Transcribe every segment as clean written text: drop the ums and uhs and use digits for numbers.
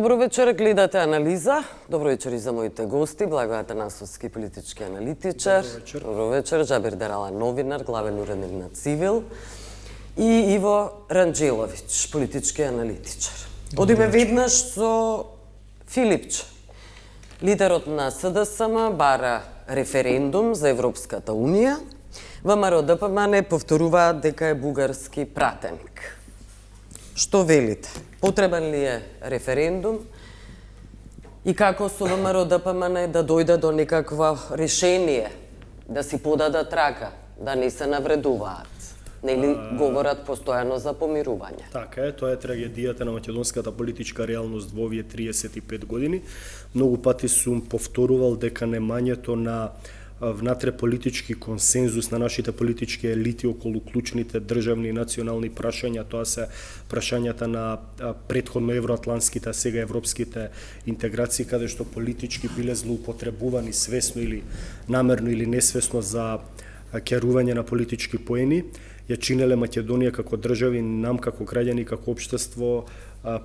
Добро вечер, гледате Анализа. Добро вечер и за моите гости, Благо Атанасовски, политички аналитичар. Добро вечер, Джабир Дерала, новинар, главен уредник на Цивил. И Иво Ранџеловиќ, политички аналитичар. Одиме веднаш со Филипче. Лидерот на СДСМ бара референдум за Европската Унија. ВМРО-ДПМН повторуваат дека е бугарски пратеник. Што велите? Потребен ли е референдум? И како со ВМРО-ДПМН да дојде до некакво решение, да си подадат рака, да не се навредуваат? Нели говорат постојано за помирување? Така е, тоа е трагедијата на македонската политичка реалност во овие 35 години. Многу пати сум повторувал дека немањето на внатре политички консензус на нашите политички елити околу клучните државни и национални прашања, тоа се прашањата на претходно евроатлантските, а сега европските интеграции, каде што политички биле злоупотребувани свесно или намерно или несвесно за керување на политички поени, ја чинеле Македонија како држави, нам како граѓани, како општество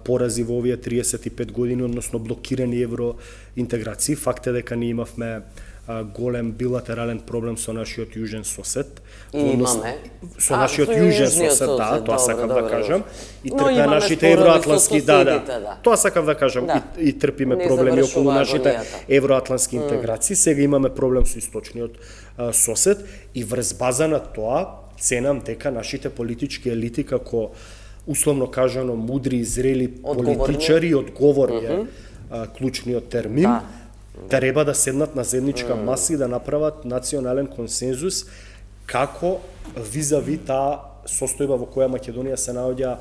порази во овие 35 години, односно блокирани евроинтеграции. Факт е дека ние имавме голем билатерален проблем со нашиот јужен сосед. Имаме. Со нашиот јужен сосед, да, тоа сакам да кажам. И трпиме нашите евроатлантски, тоа сакам да кажам, и трпиме проблеми околу нашите евроатлантски интеграции. Сега имаме проблем со источниот сосед и врз база на тоа ценам дека нашите политички елити како условно кажано мудри и зрели политичари, одговорни клучниот термин, треба да седнат на заедничка маса и да направат национален консензус како визави таа состојба во која Македонија се наоѓа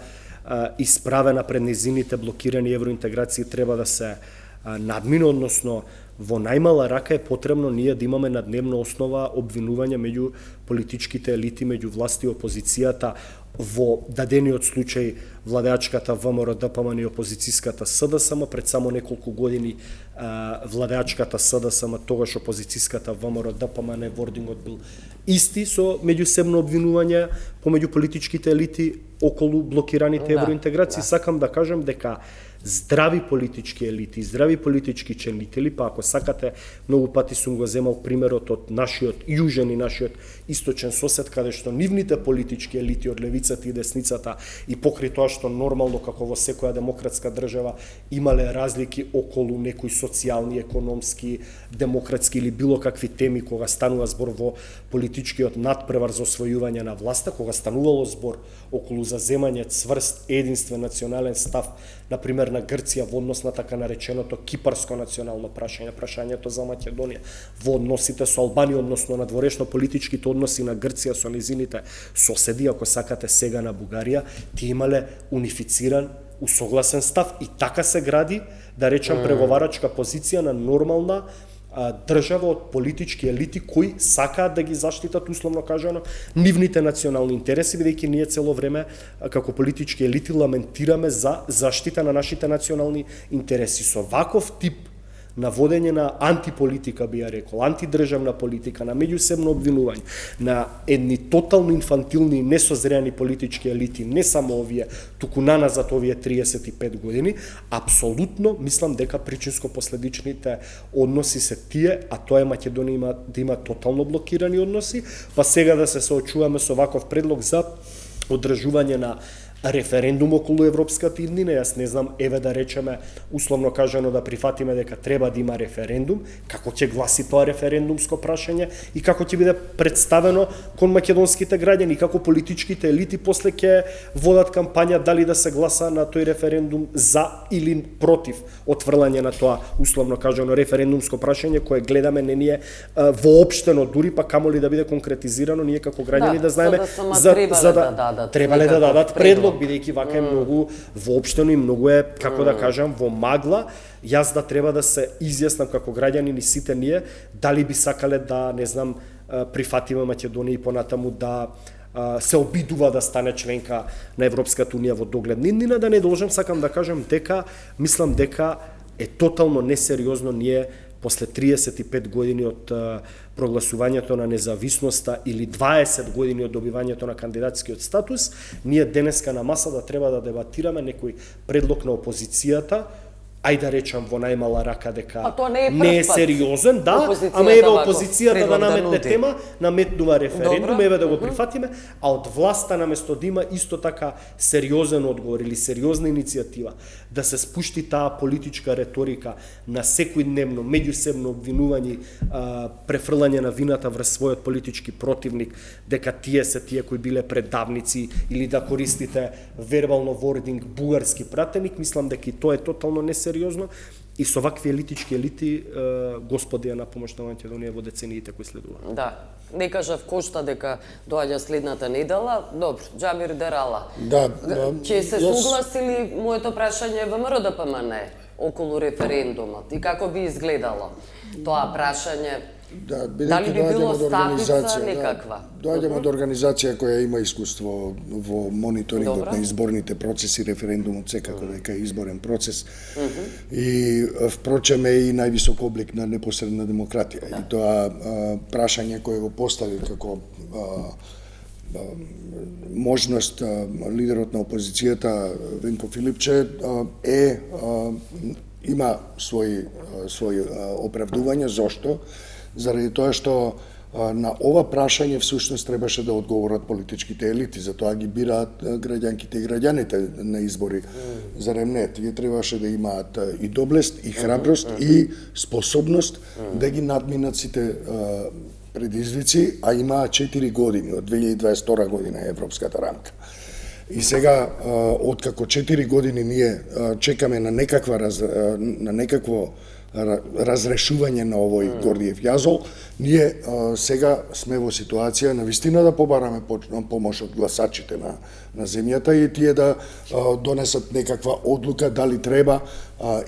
исправена пред незините блокирани евроинтеграции треба да се надмине, односно во најмала рака е потребно ние да имаме на дневна основа обвинување меѓу политичките елити, меѓу власти и опозицијата, во дадениот случај владеачката ВМРО-ДПМН и опозицијската СДСМ, пред само неколку години владеачката СДСМ, тогаш опозицијската ВМРО-ДПМН, вордингот бил исти со меѓусебно обвинување помеѓу политичките елити околу блокираните евроинтеграции. Сакам да кажам дека здрави политички елити, здрави политички челнители, па ако сакате, многу пати сум го земал примерот од нашиот јужен и нашиот источен сосед, каде што нивните политички елити од левицата и десницата и покрај тоа што нормално како во секоја демократска држава имале разлики околу некои социјални, економски, демократски или било какви теми кога станува збор во политичкиот надпревар за освојување на власта, кога станувало збор околу заземање цврст единствен национален став, например на Грција во однос на така нареченото кипарско национално прашање, прашањето за Македонија, во односите со Албанија, односно на дворешно политичките односи на Грција со незините соседи, ако сакате сега на Бугарија, тие имале унифициран, усогласен став и така се гради, да речам, преговарачка позиција на нормална држава од политички елити кои сакаат да ги заштитат, условно кажано, нивните национални интереси, бидејќи ние цело време како политички елити ламентираме за заштита на нашите национални интереси. Со ваков тип на водење на антиполитика, би ја рекол, антидржавна политика, на меѓусебно обвинување, на едни тотално инфантилни и несозреани политички елити, не само овие, туку наназад овие 35 години, апсолутно мислам дека причинско-последичните односи се тие, а тоа е Македонија да има тотално блокирани односи, па сега да се соочуваме со ваков предлог за одржување на референдум околу европската иднина. Јас не знам, еве да речеме, условно кажано да прифатиме дека треба да има референдум, како ќе гласи тоа референдумско прашање и како ќе биде представено кон македонските граѓани, како политичките елити после ќе водат кампања дали да се гласа на тој референдум за или против отфрлање на тоа, условно кажано, референдумско прашање кое гледаме не ние воопштено, дури па камоли да биде конкретизирано, ние како граѓани да знаеме требале да дадат предлог, бидејќи вака е многу воопштено и многу е, како да кажам, во магла. Јас да треба да се изјаснам како граѓанин и сите ние, дали би сакале да, не знам, прифатиме Македонија и понатаму да се обидува да стане членка на Европската Унија во догледна иднина, да не должам, сакам да кажам дека, мислам дека е тотално несериозно ние после 35 години од прогласувањето на независноста или 20 години од добивањето на кандидатскиот статус, ние денеска на маса да треба да дебатираме некој предлог на опозицијата, ајде да речам во најмала рака дека не е сериозен, да, ама еве опозицијата да наметне тема, наметнува референдум, еве да го прифатиме, а од власта наместо да има исто така сериозен одговор или сериозна иницијатива да се спушти таа политичка реторика на секојдневно меѓусебно обвинување, префрлање на вината врз својот политички противник, дека тие се тие кои биле предавници или да користите вербално вординг бугарски пратеник, мислам дека и тоа е тотално несериозно и со вакви елити Господи ја на помош на Македонија во децениите кои следуваат. Да. Не кажав кошта дека доаѓа следната недела. Добро, Џабир Дерала. Да, ќе се согласи ли моето прашање ВМРО ДПМН околу референдумот и како би изгледало тоа прашање? Да, дали би било стапица некаква? Доаѓаме од организација која има искуство во мониторингот на изборните процеси, референдумот секако дека е изборен процес. И впрочем е и највисок облик на непосредна демократија. И тоа прашање кое го постави како можност лидерот на опозицијата Венко Филипче има своји оправдувања. Зошто? Заради тоа што на ова прашање всушност требаше да одговорат политичките елити, затоа ги бираат граѓанките и граѓаните на избори. Зарем не? Тие требаше да имаат и доблест, и храброст, и способност да ги надминат сите предизвици, а имаа 4 години, од 2022 година е европската рамка. И сега, откако 4 години ние чекаме на некакво разрешување на овој Гордиев јазол, ние сега сме во ситуација навистина да побараме помош од гласачите на земјата и тие да донесат некаква одлука дали треба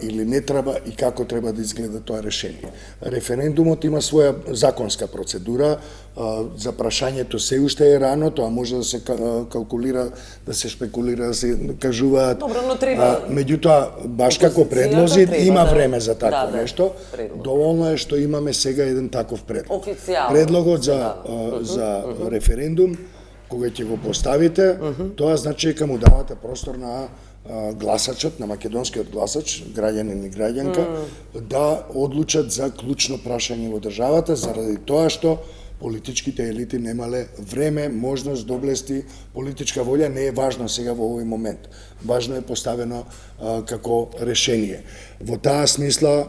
или не треба и како треба да изгледа тоа решение. Референдумот има своја законска процедура, за прашањето се уште е рано, тоа може да се калкулира, да се шпекулира, да се кажуваат. Добро, но треба. Меѓутоа, баш како предлози, има време за такво нешто. Доволно е што имаме сега еден таков предлог. Официјално. Предлогот за референдум, кога ќе го поставите, тоа значи дека му давате простор на гласачот, на македонскиот гласач, граѓанин и граѓанка, да одлучат за клучно прашање во државата, заради тоа што политичките елити немале време, можност, доблести, политичка волја не е важно сега во овој момент. Важно е поставено како решение. Во таа смисла,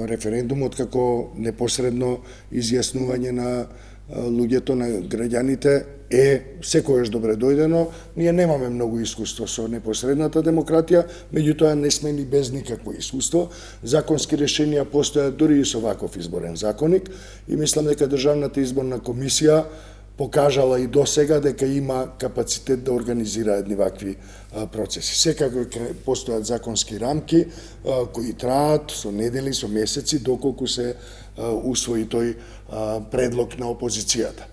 референдумот како непосредно изјаснување на луѓето, на граѓаните, е секојаш добре дојдено. Ние немаме многу искуство со непосредната демократија, меѓутоа не сме ни без никакво искуство. Законски решенија постојат дури и со ваков изборен законник и мислам дека Државната изборна комисија покажала и досега дека има капацитет да организира едни вакви процеси. Секако постојат законски рамки кои траат со недели, со месеци, доколку се усвои тој предлог на опозицијата.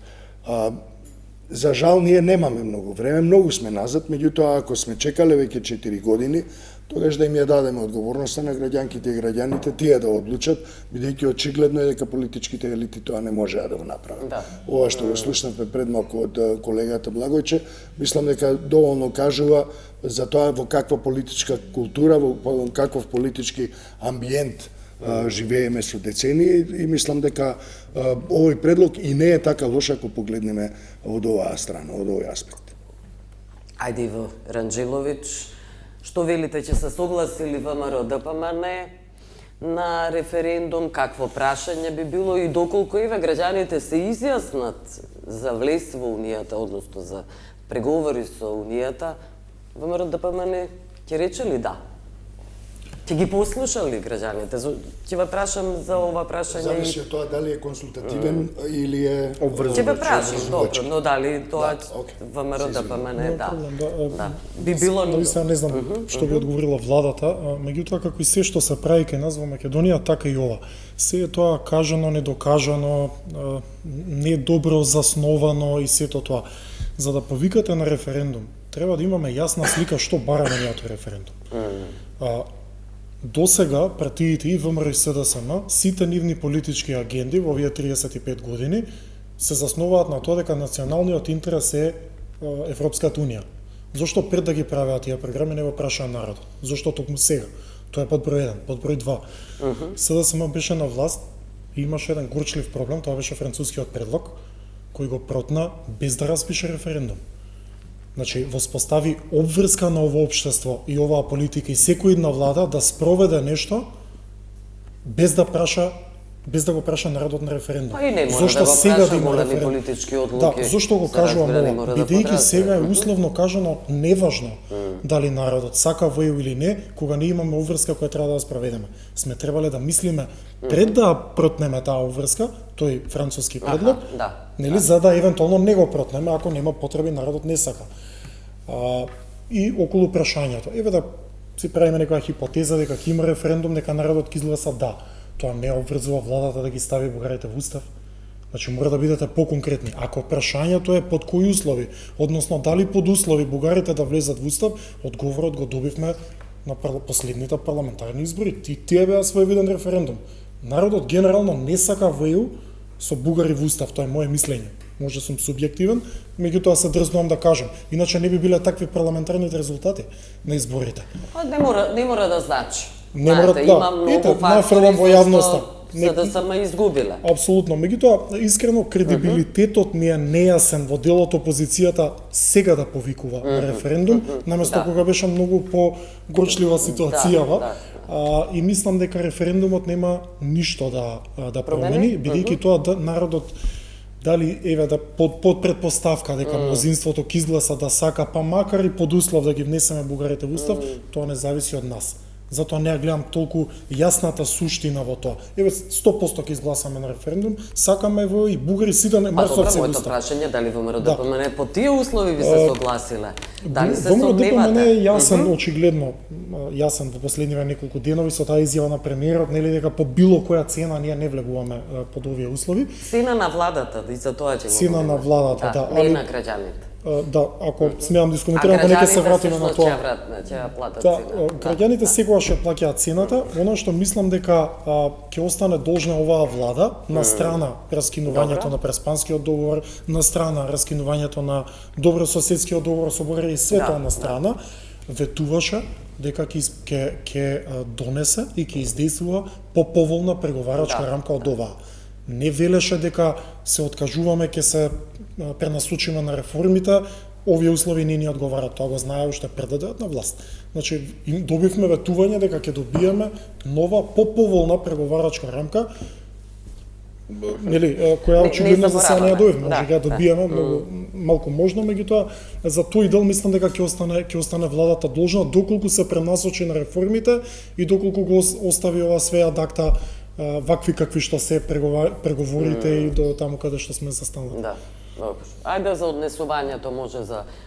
За жал, ние немаме многу време, многу сме назад, меѓутоа, ако сме чекале веќе 4 години, тогаш да им ја дадеме одговорноста на граѓанките и граѓаните, тие да одлучат, бидејќи очигледно е дека политичките елити тоа не можеа да го направат. Да. Ова што го слушнавме пред малку од колегата Благојче, мислам дека доволно кажува за тоа во каква политичка култура, во каков политички амбиент живееме со децении и мислам дека овој предлог и не е така лош ако погледнеме од оваа страна, од овој аспект. Ајде Иво Ранџеловиќ, што велите, ќе се согласи ли ВМРО ДПМН на референдум, какво прашање би било и доколку еве граѓаните се изјаснат за влез во Унијата, односно за преговори со Унијата, ВМРО ДПМН ќе рече ли да? Ќе ги послушали граѓаните? Ќе ве прашам за ова прашање. Зависи од тоа дали е консултативен или е Ќе ве прашам, добро, но дали тоа ВМРО ДПМН да. Би било Навистина не знам што би одговорила владата, меѓутоа како и се што се прави кај нас во Македонија, така и ова. Се е тоа кажано, недокажано, не добро засновано и сето тоа. За да повикате на референдум, треба да имаме јасна слика што бараме ние од референдум. До сега партиите и ВМРО и СДСМ, сите нивни политички агенди во овие 35 години се засноваат на тоа дека националниот интерес е Европската унија. Зошто пред да ги правеа тие програми не го прашаа народот? Зошто токму сега? Тоа е под број 1, под број 2. СДСМ беше на власт и имаше еден горчлив проблем, тоа беше францускиот предлог, кој го протна без да распише референдум. Значи, воспостави обврска на ово општество и оваа политика и секој една влада да спроведе нешто без да го праша народот на референдум. Па и не мора да го праша големи политички одлуки. Да, зошто го кажувам ова? Бидејќи сега е условно кажано неважно дали народот сака ВЕУ или не, кога не имаме обврска која треба да ја спроведеме. Сме требале да мислиме пред да протнеме таа обврска, тој француски предлог, нели, за да евентуално не го протнеме ако нема потреби, народот не сака. И околу прашањето. Еве да си правиме некоја хипотеза дека ќе има референдум, дека народот ќе изгласа да. Тоа не обврзува владата да ги стави бугарите во устав. Значи мора да бидете поконкретни. Ако прашањето е под кои услови, односно дали под услови бугарите да влезат во устав, одговорот го добивме на последните парламентарни избори. Тие беа своевиден референдум. Народот генерално не сака ВЕУ со бугари во устав, тоа е моје мислење. Може сум субјективен, меѓутоа се дрзнувам да кажам. Иначе не би биле такви парламентарните резултати на изборите. Не мора да значи. Не мора да. Има многу фактори во јавноста. За да сама изгубиле. Апсолутно. Меѓутоа, искрено, кредибилитетот ми е нејасен во делот опозицијата сега да повикува на референдум, наместо кога беше многу по-горчлива ситуацијава. И мислам дека референдумот нема ништо да промени, бидејќи тоа народот дали еве да под предпоставка дека мнозинството ќе изгласа да сака, па макар и под услов да ги внесеме бугарите во устав, тоа не зависи од нас. Затоа не ја гледам толку јасната суштина во тоа. Еве 100% ќе изгласаме на референдум, сакаме во и бугари сите не можат да се моето прашање дали ВМРО-ДПМН по тие услови ви се согласиле? Дали се сомневате? ВМРО-ДПМН е јасен, очигледно јасен во последниве неколку денови со таа изјава на премиерот, нели дека по било која цена ние не влегуваме под овие услови. Цена на владата, и за тоа ќе го цена на владата, да, не на граѓаните. Да, ако смеам да искоментирам, па нека се вратиме на тоа. Ќе платат цена. Граѓаните секогаш ја плаќаат цената. Оно што мислам дека ќе остане должна оваа влада на страна раскинувањето на Преспанскиот договор, на страна раскинувањето на добрососедскиот договор со Бугарија и све тоа на страна, ветуваше дека ќе донесе и ќе издействува поповолна преговарачка рамка од оваа. Не велеше дека се откажуваме, ќе се пренасочиме на реформите, овие услови не ни одговараат, тоа го знае уште пред да дојдат на власт. Значи, добивме ветување дека ќе добиеме нова поповолна преговарачка рамка, нели, која очигледно за сега не ја добивме, може ја добиеме многу малку можно, меѓутоа за тој дел мислам дека ќе остане владата должна доколку се пренасочи на реформите и доколку го остави ова све ад акта вакви какви што се преговорите и до таму каде што сме застанали. Да, добро. Ајде за однесувањето може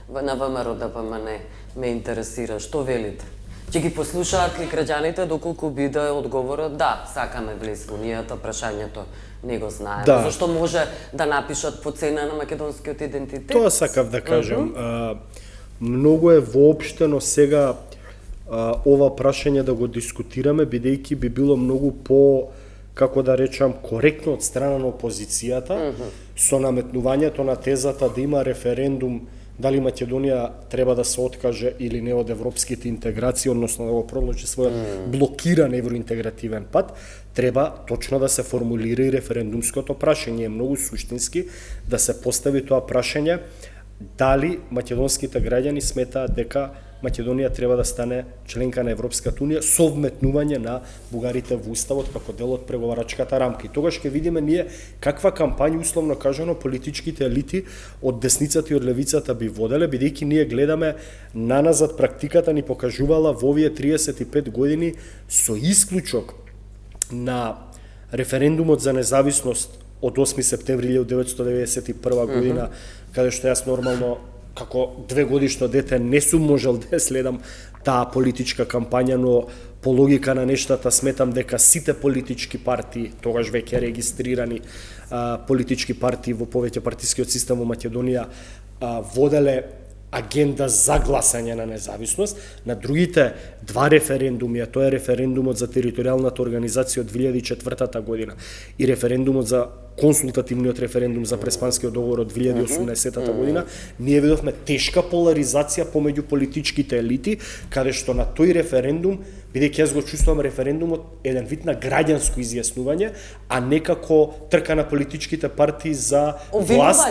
на ВМРО-ДПМН ме интересира, што велите? Ќе ги послушаат ли граѓаните доколку биде одговорот да, сакаме влез во Унијата, прашањето не го знаеме. Да. Зашто може да напишат по цена на македонскиот идентитет? Тоа сакав да кажам. Многу е воопштено сега ова прашање да го дискутираме, бидејќи би било многу по, како да речам, коректно од страна на опозицијата, со наметнувањето на тезата да има референдум дали Македонија треба да се откаже или не од европските интеграции, односно да го продолжи својот блокиран евроинтегративен пат, треба точно да се формулира и референдумското прашање. Е многу суштински да се постави тоа прашање дали македонските граѓани сметаат дека Македонија треба да стане членка на Европската Унија со вметнување на бугарите во уставот како дел од преговарачката рамка. И тогаш ќе видиме ние каква кампања, условно кажано, политичките елити од десницата и од левицата би воделе, бидејќи ние гледаме наназад практиката ни покажувала во овие 35 години со исклучок на референдумот за независност од 8 септември 1991 година, каде што јас нормално како 2-годишно дете не сум можел да следам таа политичка кампања, но по логика на нештата сметам дека сите политички партии, тогаш веќе регистрирани политички партии во повеќе партискиот систем во Македонија, воделе агенда за гласање на независност. На другите два референдуми, а тоа е референдумот за територијалната организација од 2004 година и референдумот за консултативниот референдум за Преспанскиот договор од 2018 година, ние видовме тешка поларизација помеѓу политичките елити, каде што на тој референдум бидејќи јас го чувствувам референдумот еден вид на граѓанско изјаснување, а не како трка на политичките партии за власт.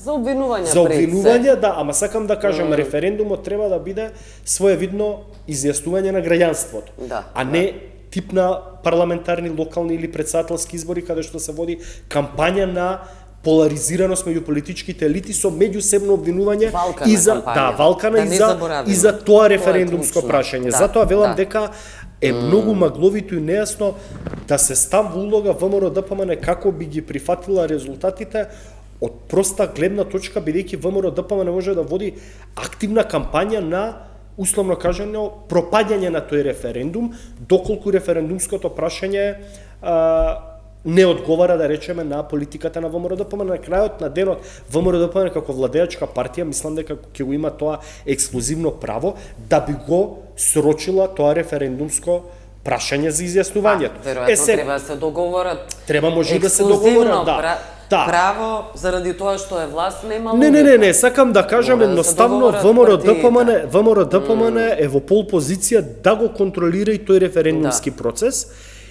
За обвинувања. За обвинувања, да, ама сакам да кажам, референдумот треба да биде своевидно изјаснување на граѓанството, а не тип на парламентарни, локални или претседателски избори каде што се води кампања на поларизираност меѓу политичките елити со меѓусебно обвинување и за валкана и за тоа референдумско прашање. Затоа велам дека е многу магловито и нејасно да се став во улога ВМРО-ДПМН како би ги прифатила резултатите од проста гледна точка, бидејќи ВМРО-ДПМН може да води активна кампања на, условно кажано, пропаѓање на тој референдум, доколку референдумското прашање не одговара, да речеме, на политиката на ВМРО-ДПМН. На крајот на денот, ВМРО-ДПМН како владеачка партија, мислам дека ќе го има тоа ексклузивно право да би го срочила тоа референдумско прашање за изјаснувањето. Веројатно треба да се договорат. Треба може да се договорат, право заради тоа што е власт нема. Не, сакам да кажам едноставно ВМРО-ДПМН е во пол позиција да го контролира и тој референдумски процес.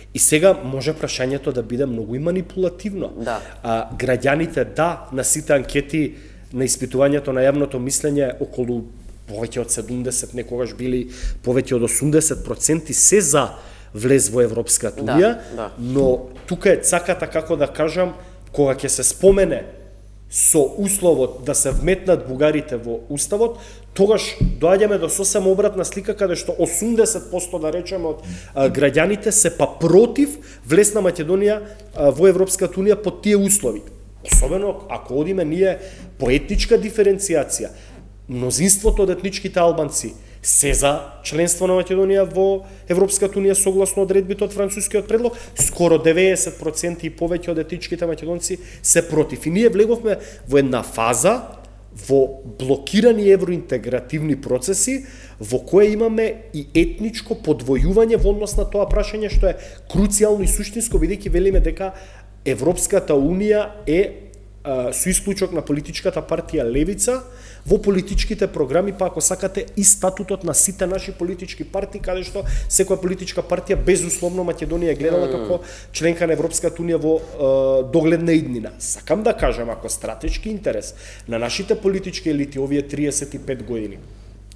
И сега може прашањето да биде многу и манипулативно. Граѓаните на сите анкети на испитувањето на јавното мислење околу повеќе од 70, некогаш били повеќе од 80% се за влез во Европската унија, но тука е цаката, како да кажам, кога ќе се спомене со условот да се вметнат бугарите во уставот, тогаш доаѓаме до сосем обратна слика каде што 80% да речеме од граѓаните се па против влез на Македонија во Европската унија под тие услови. Особено ако одиме ние по етничка диференцијација, мнозинството од етничките албанци се за членство на Македонија во Европската унија согласно одредбите од францускиот предлог, скоро 90% и повеќе од етничките македонци се против. И ние влеговме во една фаза во блокирани евроинтегративни процеси во која имаме и етничко подвојување во однос на тоа прашање што е круцијално и суштинско, бидејќи велиме дека Европската унија е со исклучок на политичката партија Левица во политичките програми, па ако сакате и статутот на сите наши политички партии, каде што секоја политичка партија безусловно Македонија гледала како членка на Европската унија во догледна иднина. Сакам да кажам, ако стратешки интерес на нашите политички елити овие 35 години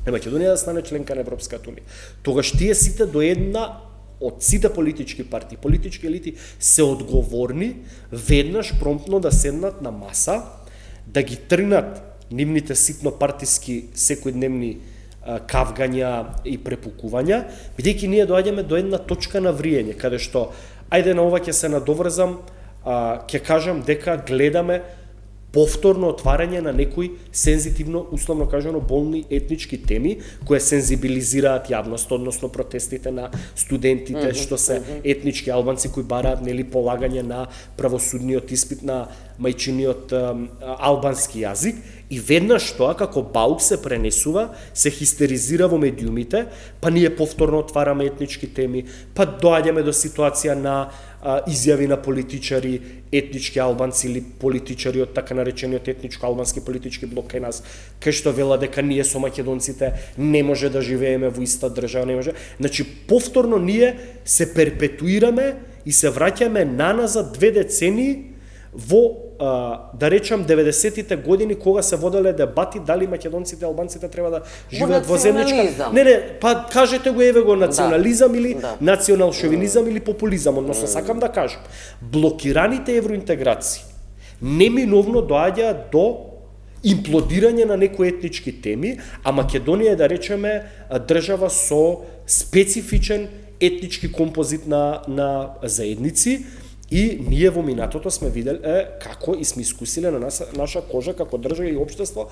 е Македонија да стане членка на Европската унија, тогаш тие сите до една од сите политички партии, политички елити се одговорни веднаш промптно да седнат на маса, да ги тргнат нивните ситно партиски секојдневни кавгања и препукувања, бидејќи ние доаѓаме до една точка на вриење, каде што, ајде на ова ќе се надоврзам, ќе кажам дека гледаме повторно отварање на некои сензитивно, условно кажано, болни етнички теми, кои сензибилизираат јавност, односно протестите на студентите, што се етнички албанци кои бараат полагање на правосудниот испит на мајчиниот албански јазик, и веднаш тоа како баук се пренесува, се хистеризира во медиумите, па ние повторно отвараме етнички теми, па доаѓаме до ситуација на изјави на политичари, етнички албанци или политичари од така наречениот етничко-албански политички блок кај нас, кај што вела дека ние со македонците не може да живееме во иста држава, не може. Значи, повторно ние се перпетуираме и се враќаме наназад 2 децении во, да речам, 90-тите години, кога се воделе дебати дали македонците и албанците треба да живеат во земјичка. Не, па кажете го, еве го, национализам или национал шовинизам или популизам, односно сакам да кажам, блокираните евроинтеграции неминовно доаѓаат до имплодирање на некои етнички теми, а Македонија е, да речеме, држава со специфичен етнички композит на заедници. И ние во минатото сме виделе како и сме искусиле на наша кожа како држава и општество,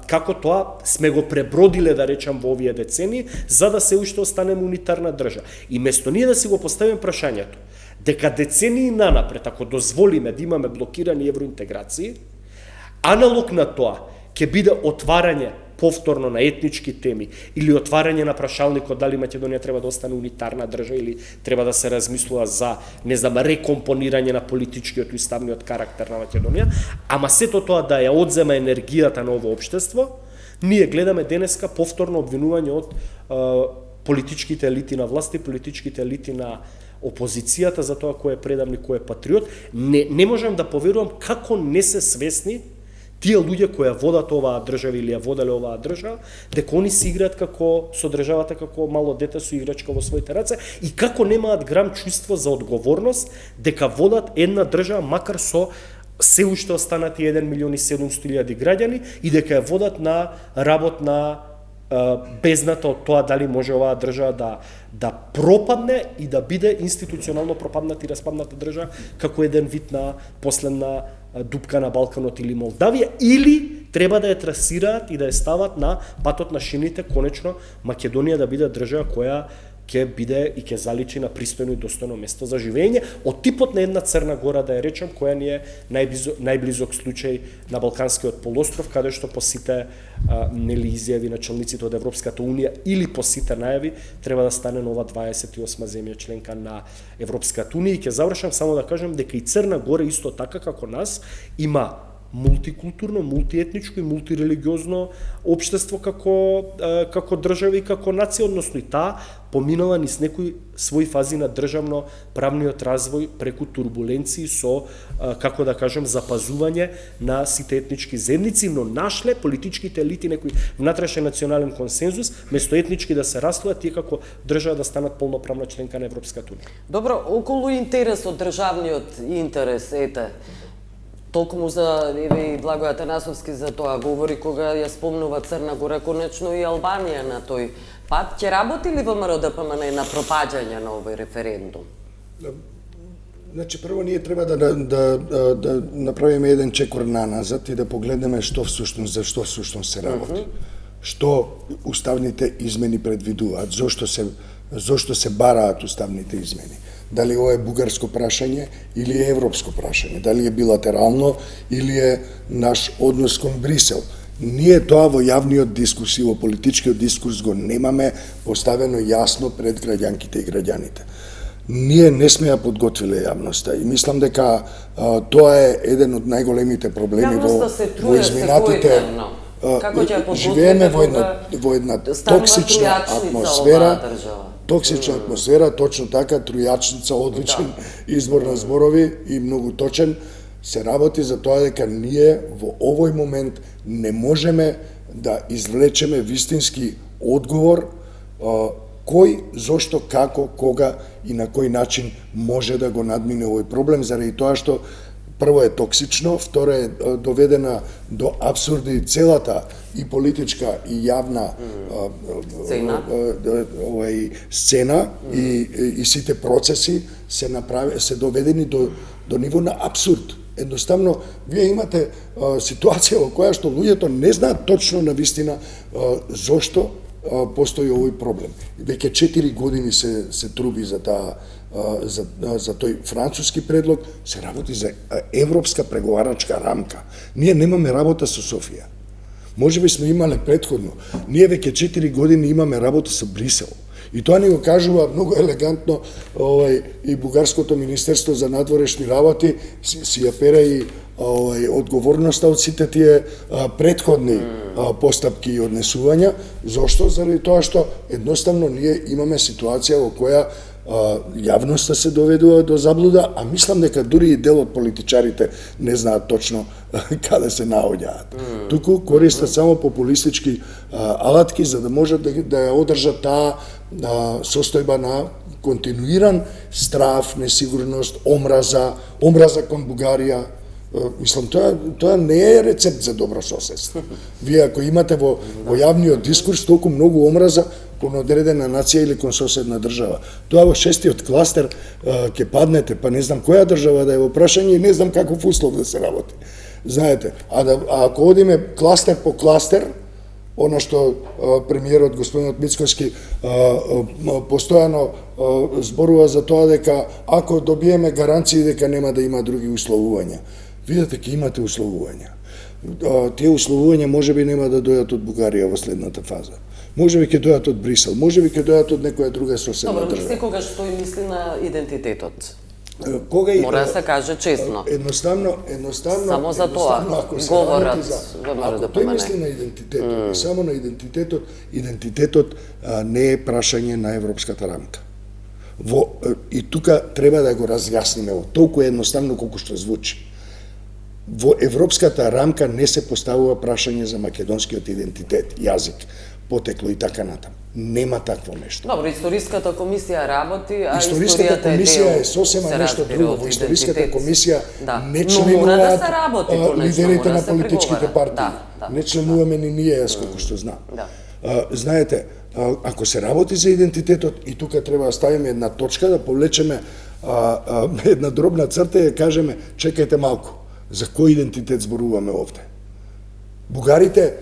како тоа сме го пребродиле, да речам, во овие децени, за да се уште останеме унитарна држава. И место ние да си го поставиме прашањето, дека децении нанапред, ако дозволиме да имаме блокирани евроинтеграции, аналог на тоа ќе биде отварање повторно на етнички теми или отварање на прашалникот дали Македонија треба да остане унитарна држава или треба да се размислува за, не знам, рекомпонирање на политичкиот и уставниот карактер на Македонија, ама сето тоа да ја одзема енергијата на ово општество, ние гледаме денеска повторно обвинување од политичките елити на власти, политичките елити на опозицијата за тоа кој е предавник, кој е патриот. Не можам да поверувам како не се свесни тие луѓе кои ја водат оваа држава или ја водале оваа држава, дека они се играат како со државата како мало дете со играчка во своите раце и како немаат грам чувство за одговорност дека водат една држава макар со се уште останати 1.700.000 граѓани и дека ја водат на работна безната од тоа дали може оваа држава да пропадне и да биде институционално пропадната и распадната држава како еден вид на последна дупка на Балканот или Молдавија, или треба да ја трасираат и да ја стават на патот на шините, конечно Македонија да биде држава која ќе биде и ќе заличи на пристојно и достојно место за живење, од типот на една Црна Гора, да ја речем, која ни е најблизок случај на Балканскиот полуостров, каде што по сите нели изјави на челниците од Европската Унија или по сите најави треба да стане нова 28 земја членка на Европската Унија. И ќе завршам само да кажам дека и Црна Гора исто така како нас има мултикултурно, мултиетничко и мултирелигиозно општество како држава и како нација, односно и таа поминала низ некои своји фази на државно правниот развој преку турбуленции со, како да кажем, запазување на сите етнички заедници, но нашле политичките елити некој внатрешен национален консензус, место етнички да се раслојат, тие како држава да станат полноправна членка на Европската Унија. Добро, околу интересот, државниот интерес, ете, толкому за и Благој Атанасовски за тоа говори кога ја спомнува Црна Гора, конечно и Албанија на тој пат. Ќе работи ли ВМРО ДПМН на пропаѓање на овој референдум? Значи, прво ние треба да направиме еден чекор назад и да погледнеме за што всушност се работи. Што уставните измени предвидуваат, зошто се бараат уставните измени. Дали ова е бугарско прашање или е европско прашање, дали е билатерално или е наш однос кон Брисел. Ние тоа во јавниот дискурс и во политичкиот дискурс го немаме поставено јасно пред граѓанките и граѓаните. Ние не сме ја подготвиле јавноста и мислам дека тоа е еден од најголемите проблеми во изминатите. Живееме во една токсична атмосфера, точно така, тројачница, одличен избор на зборови и многу точен, се работи за тоа дека ние во овој момент не можеме да извлечеме вистински одговор кој, зошто, како, кога и на кој начин може да го надмине овој проблем, заради тоа што прво е токсично, второ е доведена до абсурди целата и политичка и јавна сцена и сите процеси се доведени до ниво на абсурд. Едноставно, вие имате ситуација во која што луѓето не знаат точно на вистина зошто постои овој проблем. Веќе 4 години се труби за тој француски предлог, се работи за европска преговарачка рамка. Ние немаме работа со Софија. Можеби сме имале претходно. Ние веќе 4 години имаме работа со Брисел. И тоа ни го кажува многу елегантно и Бугарското министерство за надворешни работи, си ја пера и одговорноста од сите тие претходни постапки и однесувања. Зошто? Заради тоа што едноставно ние имаме ситуација во која јавноста се доведува до заблуда, а мислам дека дури и дел од политичарите не знаат точно каде се наоѓаат. Туку користат само популистички алатки за да можат да ја одржат таа состојба на континуиран страф, несигурност, омраза кон Бугарија. Мислам, тоа не е рецепт за добро соседство. Вие ако имате во јавниот дискурс толку многу омраза кон одредена нација или кон соседна држава, тоа во 6-тиот кластер ќе паднете, па не знам која држава да е во прашање и не знам каков услов да се работи. Знаете, ако одиме кластер по кластер, она што премиерот господинот Мицкоски постојано зборува за тоа дека ако добиеме гаранции дека нема да има други условувања. Видете, ќе имате условувања. Тие условувања можеби нема да дојдат од Бугарија во следната фаза. Можеби ќе дојдат од Брисел, можеби ќе дојдат од некоја друга соседна држава. Добро, секогаш тој мисли на идентитетот. кога Мора да се каже честно. Едноставно, Само за тоа говорат ако тој мисли на идентитетот, и само на идентитетот не е прашање на европската рамка. И тука треба да го разјасниме, толку едноставно колку што звучи. Во европската рамка не се поставува прашање за македонскиот идентитет, јазик, потекло и така натаму. Нема такво нешто. Добро, историската комисија работи, а историската комисија е сосема нешто друго. Во историската комисија не членуваат лидерите на политичките партии. Не членуваме ни ние, јас колку што знам. Знаете, ако се работи за идентитетот, и тука треба да ставиме една точка, да повлечеме една дробна црта и да кажеме, чекајте малку, за кој идентитет зборуваме овде? Бугарите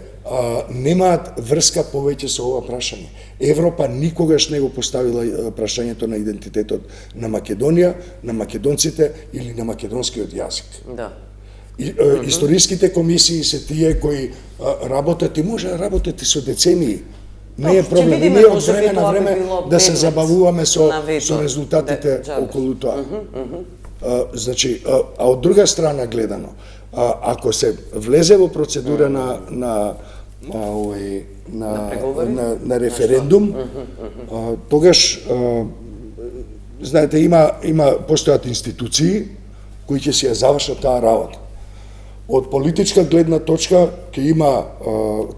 немаат врска повеќе со ова прашање. Европа никогаш не го поставила прашањето на идентитетот на Македонија, на македонците или на македонскиот јазик. Да. Историските комисии се тие кои работат и може да работат и со децении. Не е проблем. И ние од време на време да се забавуваме со резултатите околу тоа. Значи, а од друга страна гледано, ако се влезе во процедура на референдум, тогаш знаете постојат институции кои ќе си ја завршат таа работа. Од политичка гледна точка ќе има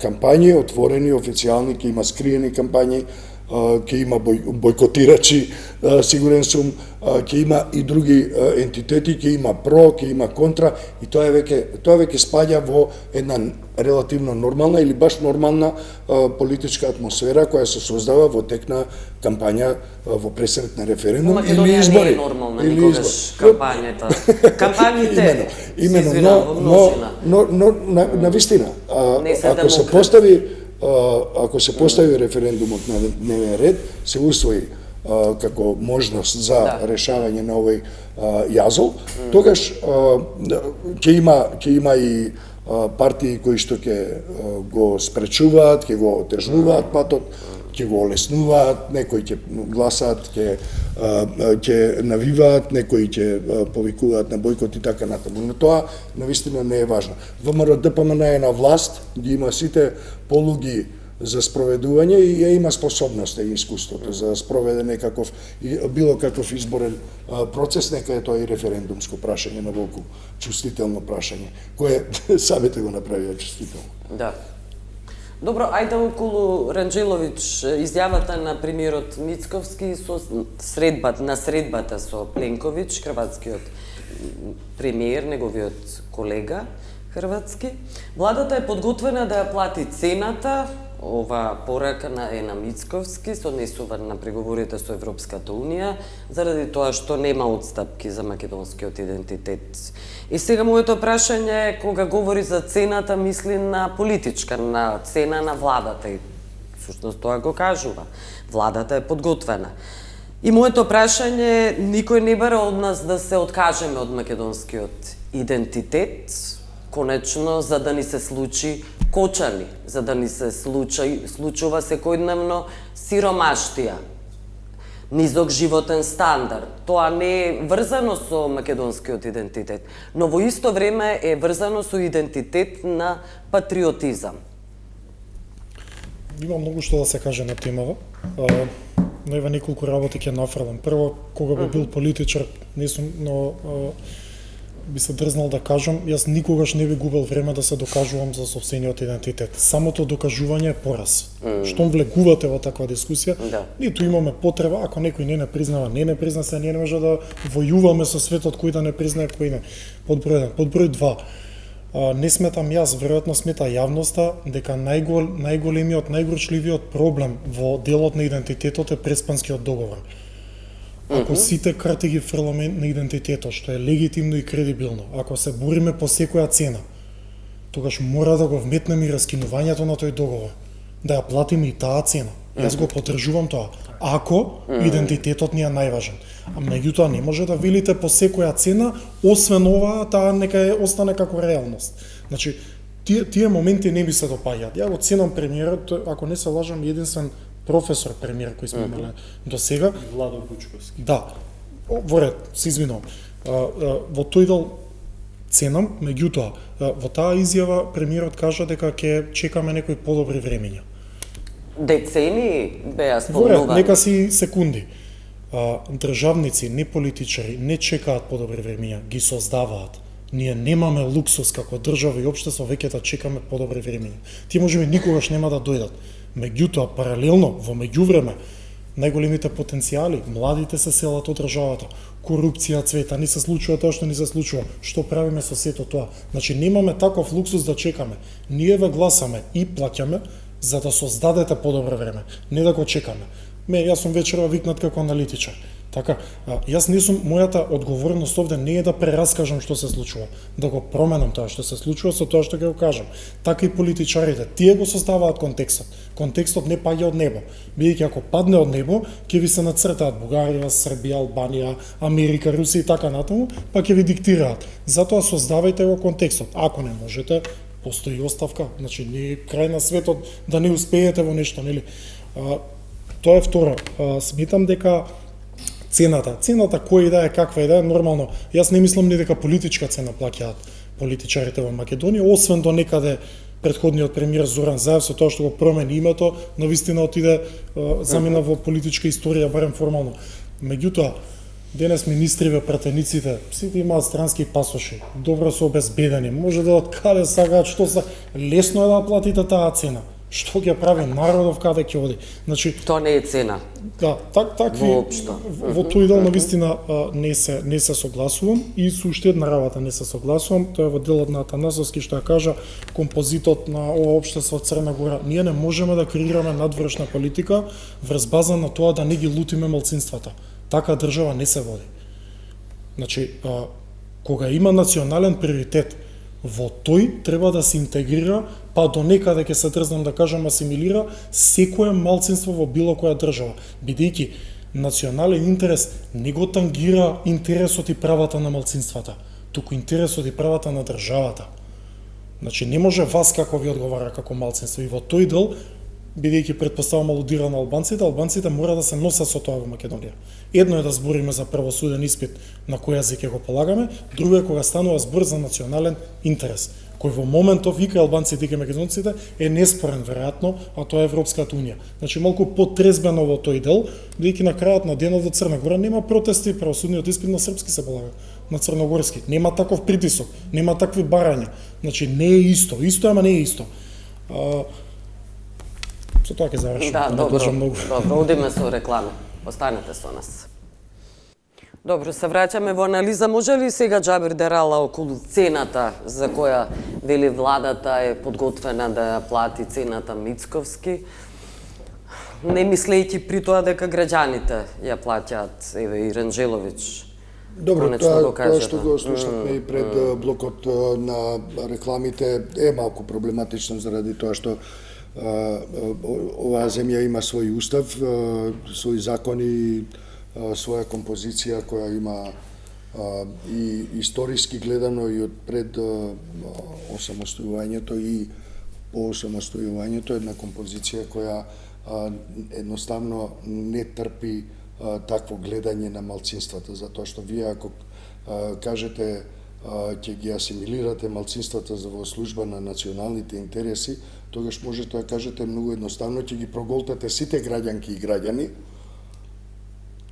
кампањи отворени, официјални, ќе има скриени кампањи, ќе има бойкотирачи, сигурен сум, ќе има и други ентитети, ќе има про, ќе има контра, и тоа веќе спаѓа во една релативно нормална или баш нормална политичка атмосфера која се создава во тек на кампања во пресрет на референдум или избори. Не е нормална никогаш кампањата. Кампањите но на вистина, ако се постави референдумот на дневен ред, се усвои како можност за решавање на овој јазол, тогаш ќе има и партии кои што ќе го спречуваат, ќе го отежнуваат патот, ќе го олеснуваат, некои ќе гласаат, ќе навиваат, некои ќе повикуваат на бойкот и така натаму. Но тоа навистина не е важно. ВМРО-ДПМН е на власт, ги има сите полуги за спроведување и ја има способноста и искуството за да спроведе некаков било каков изборен процес, нека е тоа и референдумско прашање на волку чувствително прашање, кое самите го направија чувствително. Да. Добро, ајде околу Ранџеловиќ, изјавата на премиерот Мицковски на средбата со Пленковиќ, хрватскиот премиер, неговиот колега хрватски. Владата е подготвена да ја плати цената. Ова порака е на Мицковски, се однесува на преговорите со Европската Унија, заради тоа што нема отстапки за македонскиот идентитет. И сега моето прашање е, кога говори за цената, мисли на политичка, на цена на владата. И всушност тоа го кажува. Владата е подготвена. И моето прашање е, никој не бара од нас да се откажеме од македонскиот идентитет, конечно, за да ни се случи кочани, за да ни се случува секојдневно сиромаштија, низок животен стандард. Тоа не е врзано со македонскиот идентитет, но во исто време е врзано со идентитет на патриотизам. Има многу што да се каже на темава, но има неколку работи ќе нафрлам. Прво, кога би бил политичар, не сум, но би се дрзнал да кажам, јас никогаш не би губел време да се докажувам за сопствениот идентитет. Самото докажување е пораз. Штом влегувате во таква дискусија, ниту имаме потреба, ако некој не признава, не призна се, ние не може да војуваме со светот кој да не признае, кој не. Под број 1. Под број 2. Не сметам јас, веројатно смета јавноста, дека најголемиот, најгорчливиот проблем во делот на идентитетот е Преспанскиот договор. Ако сите карти ги фрламе на идентитетот, што е легитимно и кредибилно, ако се бориме по секоја цена, тогаш мора да го вметнеме и раскинувањето на тој договор, да ја платиме и таа цена. Јас го поддржувам тоа. Ако идентитетот ни е најважен. А меѓутоа не може да велите по секоја цена, освен ова, таа нека остане како реалност. Значи, тие моменти не ми се допаѓаат. Ја го ценам премиерот, ако не се лажам, единствен професор премиер кој сме имале до сега. Владо Бучковски. Да. во ред, се извинувам. Во тој дел ценам, меѓутоа, во таа изјава премиерот кажа дека ќе чекаме некои подобри времења. Децени беа Во ред, спомнувани. нека си секунди. Државници, не политичари, не чекаат подобри времења, ги создаваат. Ние немаме луксус како држава и општество веќе да чекаме подобри времења. Тие можеби никогаш нема да дојдат. Меѓутоа, паралелно, во меѓувреме, најголемите потенцијали, младите се селат од државата, корупција цвета, не се случува тоа што не се случува, што правиме со сето тоа. Значи, немаме таков луксус да чекаме. Ние ве гласаме и плаќаме за да создадете подобро време, не да го чекаме. Јас сум вечерва викнат како аналитичар. Така, јас не сум, мојата одговорност овде не е да прераскажам што се случува, да го променам тоа што се случува со тоа што ќе го кажам. Така и политичарите, тие го создаваат контекстот. Контекстот не паѓа од небо. Бидејќи ако падне од небо, ќе ви се нацртаат Бугарија, Србија, Албанија, Америка, Русија и така натаму, па ќе ви диктираат. Затоа создавајте го контекстот. Ако не можете, постои оставка. Значи, не е крај на светот да не успеете во нешто, нели? Тоа е второ. Сметам дека цената која и да е, каква и да е, нормално. Јас не мислам ни дека политичка цена плаќаат политичарите во Македонија, освен до некаде претходниот премиер Зоран Заев со тоа што го промени името, навистина отиде замина во политичка историја, барем формално. Меѓутоа, денес министриве, пратениците, сите имаат странски пасоши, добро се обезбедени, може да од каде сакаат, што се лесно е да платите таа цена. Што ќе прави народов, каде ќе оди? Значи, Тоа не е цена. Да, такви Воопшто. во тој дел навистина не се согласувам и со уште една работа не се согласувам, тоа е во делот на Атанасовски што ја кажа композитот на ова општество Црна Гора. Ние не можеме да креираме надворешна политика врз база на тоа да не ги лутиме малцинствата. Така држава не се води. Значи, кога има национален приоритет, во тој треба да се интегрира, па до некаде ќе се дрзнам да кажам асимилира секое малцинство во било која држава, бидејќи национален интерес не го тангира интересот и правата на малцинствата, туку интересот и правата на државата. Значи не може вас како ви одговара како малцинство и во тој дел, бидејќи претпоставам алудира на албанците мора да се носат со тоа во Македонија. Едно е да збориме за правосуден испит на кој јазик ќе го полагаме, друго е кога станува збор за национален интерес, кој во моментов и кај албанците и кај македонците е неспорен веројатно, а тоа е Европската унија. Значи малку потрезбено во тој дел, бидејќи на крајот на денот во Црна Гора нема протести, правосудниот испит на српски се полага, на црногорски. Нема таков притисок, нема такви барања. Значи не е исто, ама не е исто. Со тоа ќе завршам. Да, добро, одиме со реклама. Останете со нас. Добро, се враќаме во анализа. Може ли сега Џабир Дерала околу цената за која вели владата е подготвена да ја плати цената Мицковски, не мислејќи при тоа дека граѓаните ја плаќаат, еве и Ранџеловиќ. Добро, тоа што го слушнавме и пред блокот на рекламите е малку проблематично заради тоа што оваа земја има свој устав, своји закони, своја композиција која има и историски гледано и од пред осамостојувањето и по осамостојувањето една композиција која едноставно не трпи такво гледање на малцинствата, затоа што вие ако кажете ќе ги асимилирате малцинствата во служба на националните интереси, тогаш можете да кажете многу едноставно, ќе ги проголтате сите граѓанки и граѓани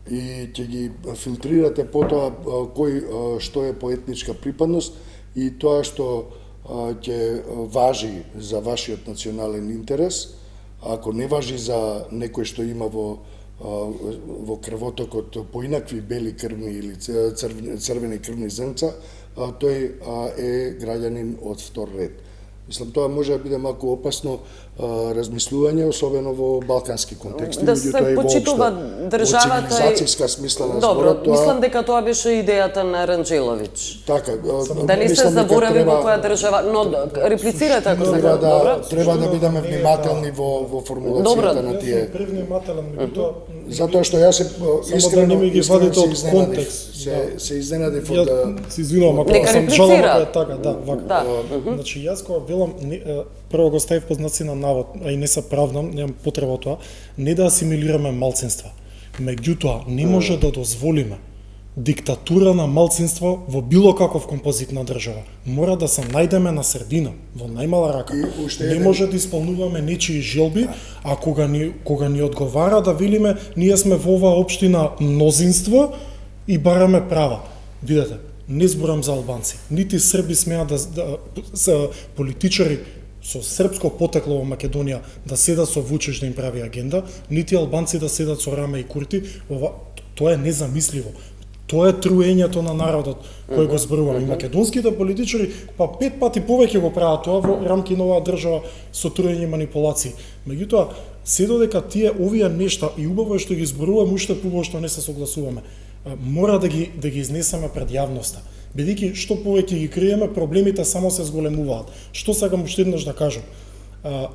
и ќе ги филтрирате по тоа кој што е по етничка припадност и тоа што ќе важи за вашиот национален интерес, ако не важи за некој што има во крвотокот поинакви бели крвни или црвени крвни зрнца, тој е граѓанин од втор ред. Мислам, тоа може да биде малку опасно размислување, особено во балкански контексти. Да се почитува државата и... цивилизацијска смисла на добро, зборот, мислам дека тоа беше идејата на Ранџеловиќ. Така, да не се заборави во која држава, но реплицирате ако сакате, добро? Треба да бидеме внимателни во формулацијата на тие. Внимателен, затоа што јас искрено ги вадите од контекст. Се изненадив од се извинувам ако сам жалам ако е така, да, вака. Значи јас кога велам прво го ставив под знаци на навод, а и не се правдам, немам потреба тоа, не да асимилираме малцинства. Меѓутоа, не може да дозволиме диктатура на малцинство во било каков композит на држава. Мора да се најдеме на средина, во најмала рака. Не може да исполнуваме нечии желби, а кога ни одговара да велиме ние сме во оваа општина мнозинство и бараме права. Видете, не зборам за албанци. Нити срби смеат да политичари со српско потекло во Македонија да седат со Вучич да им прави агенда, нити албанци да седат со Раме и Курти. Тоа е незамисливо. Тоа е труењето на народот кој го зборувам. И македонските политичари 5 пати повеќе го прават тоа во рамки на оваа држава со труење и манипулации. Меѓутоа, се додека овие нешта, и убаво е што ги зборуваме, уште побаво што не се согласуваме, мора да ги изнесеме пред јавноста. Бидејќи што повеќе ги криеме, проблемите само се зголемуваат. Што сакам уште еднаш да кажам?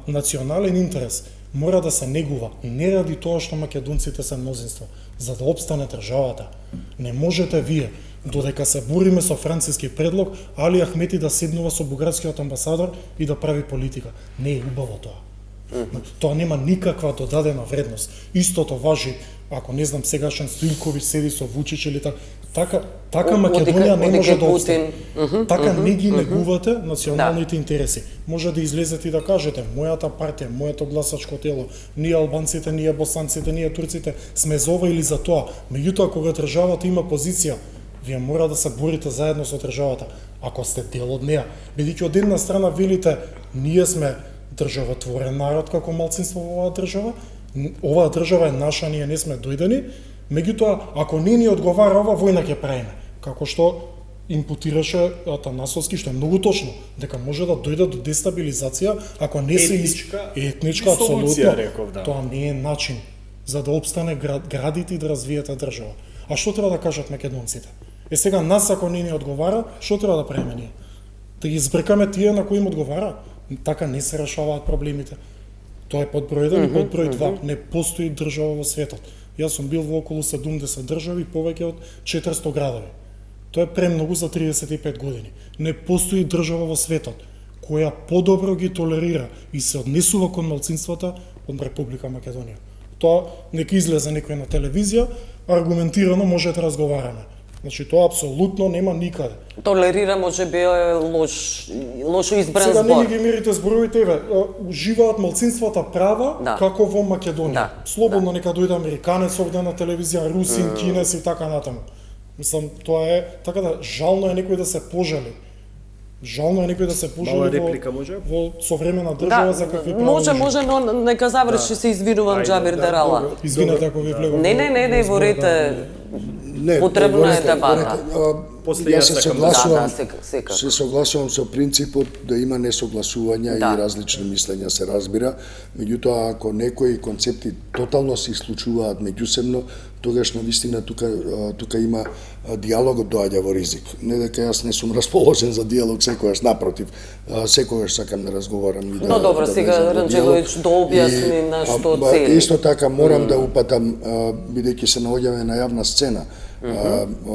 Национален интерес мора да се негува, не ради тоа што македонците се мнозинство, за да опстане државата. Не можете вие, додека се бориме со француски предлог, Али Ахмети да седнува со бугарскиот амбасадор и да прави политика. Не е убаво тоа. Тоа нема никаква додадена вредност. Истото важи, ако не знам, сегашен Стоилковиќ седи со Вучич или така Македонија не може да опстане. Така не ги негувате националните интереси. Може да излезете и да кажете, мојата партија, моето гласачко тело, ние албанците, ние босанците, ние турците сме за ова или за тоа. Меѓутоа, кога државата има позиција, вие мора да се борите заедно со државата, ако сте дел од неа. Бидејќи од една страна велите, ние сме државотворен народ како малцинство во оваа држава е наша, ние не сме дојдени, меѓутоа, ако не ни одговара ова, војна ќе правиме. Како што импутираше Атанасовски, што е многу точно, дека може да дојде до дестабилизација, ако не се етничка апсолутно. Тоа не е начин за да опстане градите и да развиете држава. А што треба да кажат македонците? Сега нас ако не ни одговара, што треба да правиме ние? Да ги збркаме тие на кои им одговара? Така не се решаваат проблемите. Тоа е под број 1 и под број 2. Не постои држава во светот. Јас сум бил во околу 70 држави, повеќе од 400 градови. Тоа е премногу за 35 години. Не постои држава во светот која подобро ги толерира и се однесува кон малцинствата од Република Македонија. Тоа нека излезе некој на телевизија, аргументирано може да разговараме. Значи тоа апсолутно нема никаде. Толерира може би лошо избран збор. Сега не ги мерите зборовите, еве, уживаат малцинствата права како во Македонија. Слободно нека дојде американец овде на телевизија, русин, кинес и така натаму. Мислам, тоа е, така да, жално е некој да се пожали. Жално е некој да се пожали во современа држава за какви права. Може, но нека заврши, се извинувам, Џабир Дерала. Извинете ако ви влегувам. Не, ворете. Потребна е дебата. Јас се согласувам со принципот да има несогласувања и различни мислења, се разбира. Меѓутоа, ако некои концепти тотално се исклучуваат меѓусебно, тогаш навистина тука има диалогот доаѓа во ризик. Не дека јас не сум расположен за диалог секогаш, напротив, секогаш сакам да разговарам и да. Но добро, сега Ранџеловиќ да објасни на што цели. Исто така морам да упатам, бидејќи се наоѓаме на јавна сцена,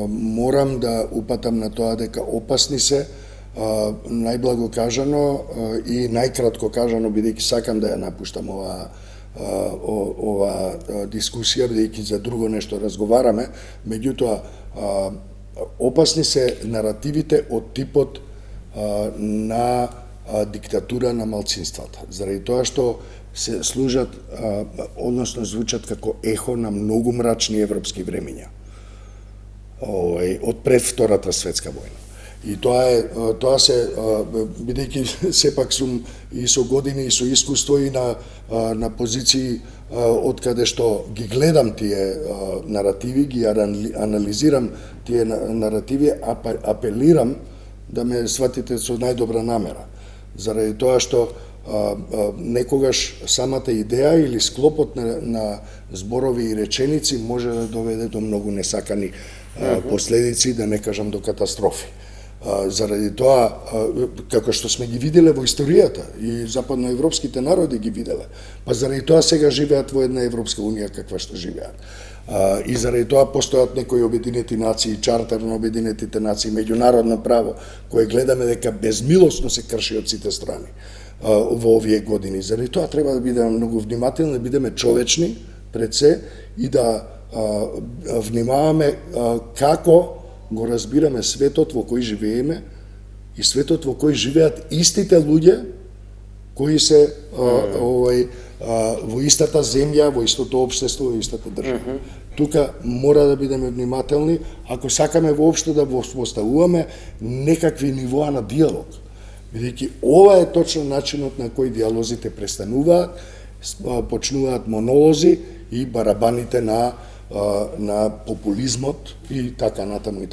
морам да упатам на тоа дека опасни се, најблаго кажано и најкратко кажано, бидејќи сакам да ја напуштам ова дискусија, бидејќи за друго нешто разговараме, меѓутоа опасни се наративите од типот на диктатура на малцинствата, заради тоа што се служат, односно звучат како ехо на многу мрачни европски времиња од пред Втората светска војна. И тоа се, бидејќи сепак сум и со години и со искуство и на позиции од каде што ги гледам тие наративи, ги анализирам тие наративи, апелирам да ме сватите со најдобра намера. Заради тоа што некогаш самата идеја или склопот на зборови и реченици може да доведе до многу несакани последици, да не кажам до катастрофи. Заради тоа, како што сме ги виделе во историјата, и западноевропските народи ги виделе, па заради тоа сега живеат во една Европска Унија каква што живеат. И заради тоа постојат некои Обединети нации, чартер на Обединетите нации, меѓународно право, кое гледаме дека безмилосно се крши од сите страни во овие години. Заради тоа треба да бидеме многу внимателни, да бидеме човечни пред се и да внимаваме како го разбираме светот во кој живееме и светот во кој живеат истите луѓе кои се во истата земја, во истото општество, во истата држава. Тука мора да бидеме внимателни ако сакаме воопшто да поставуваме некакви нивоа на диалог. Бидејќи ова е точно начинот на кој диалозите престануваат, почнуваат монолози и барабаните на популизмот и така натаму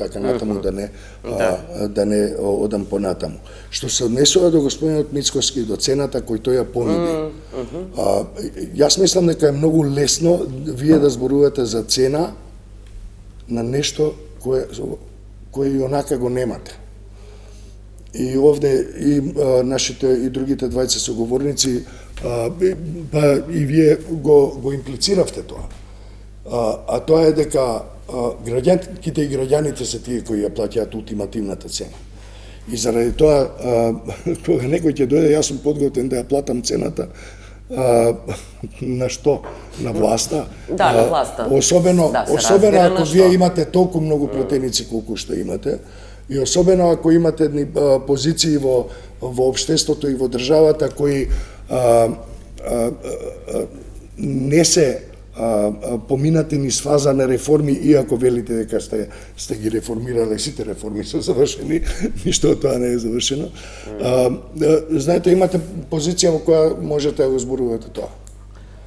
да не одам понатаму. Што се однесува до господинот Мицкоски и до цената кој тој ја понуди. Јас мислам дека е многу лесно вие да зборувате за цена на нешто кое и онака го немате. И овде и нашите и другите двајца соговорници па и вие го имплициравте тоа. А тоа е дека граѓанките и граѓаните се тие кои ја плаќаат ултимативната цена. И заради тоа, кога некој ќе дојде, јас сум подготвен да ја платам цената, на што? На власта? Да, на власта. Особено ако вие имате толку многу пратеници колку што имате, и особено ако имате позиции во општеството и во државата кои не се поминати низ фаза на реформи, иако велите дека сте ги реформирале, сите реформи се завршени, ништо од тоа не е завршено. Знаете, имате позиција во која можете да го зборувате тоа.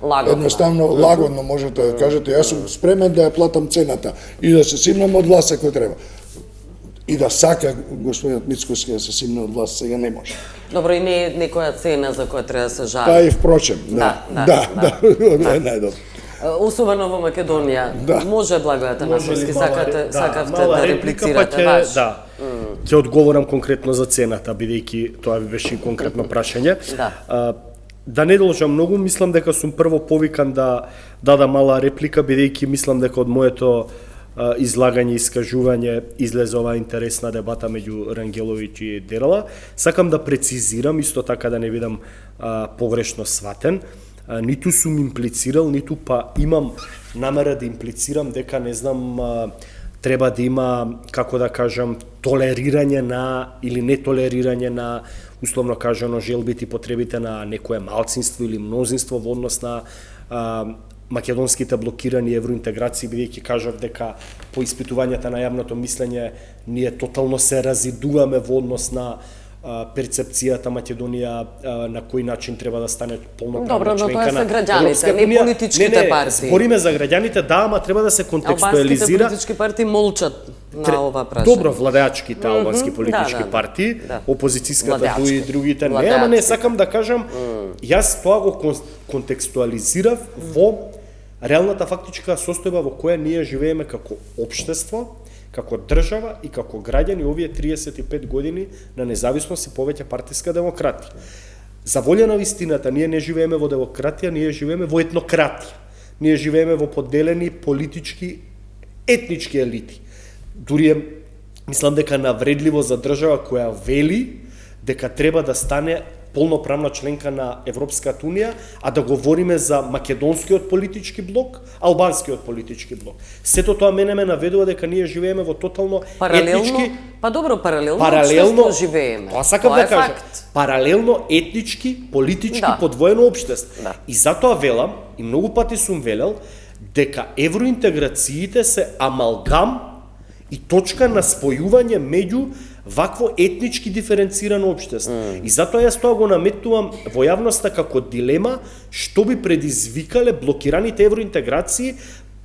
Лагодно. Едноставно, лагодно можете да кажете, јас сум спремен да ја платам цената и да се симнам од власт ако треба. И да сака господинот Мицкоски да се симне од власт, сега не може. Добро, и не е некоја цена за која треба да се жали. Па и впрочем, да, е најдобро. Особено во Македонија. Може, Благоје Атанасовски, сакавте да реплицирате ваш? Да. Ќе одговорам конкретно за цената, бидејќи тоа ви беше конкретно прашање. Да не должам многу, мислам дека сум прво повикан да дадам мала реплика, бидејќи мислам дека од моето излагање и искажување излезе оваа интересна дебата меѓу Рангеловиќ и Дерала. Сакам да прецизирам, исто така да не бидам погрешно сватен. Ниту сум имплицирал, ниту па имам намера да имплицирам дека, не знам, треба да има, како да кажам, толерирање на или нетолерирање на, условно кажано, желбите и потребите на некое малцинство или мнозинство во однос на македонските блокирани евроинтеграции, бидејќи кажав дека по испитувањата на јавното мислење ние тотално се разидуваме во однос на перцепцијата Македонија на кој начин треба да стане полноправна членка на граѓаните, не политичките партии. Збориме за граѓаните, да, ама треба да се контекстуализира. Албанските политички партии молчат на ова прашање. Добро, владеачките албански политички партии, опозицијската и другите не, ама не сакам да кажам, јас тоа го контекстуализирав во реалната фактичка состојба во која ние живееме како општество, како држава и како граѓани овие 35 години на независност и повеќе партиска демократија. За волја на вистината, ние не живееме во демократија, ние живееме во етнократија. Ние живееме во поделени политички, етнички елити. Дури мислам дека навредливо за држава која вели дека треба да стане полноправна членка на Европската Унија, а да говориме за македонскиот политички блок, албанскиот политички блок. Сето тоа мене ме наведува дека ние живееме во тотално етнички... Па добро, паралелно живееме. Тоа сакам да кажам. Паралелно етнички, политички, подвоено општество. И затоа велам, и многу пати сум велел, дека евроинтеграциите се амалгам и точка на спојување меѓу вакво етнички диференцирано општество. И затоа јас тоа го наметнувам во јавноста како дилема што би предизвикале блокираните евроинтеграции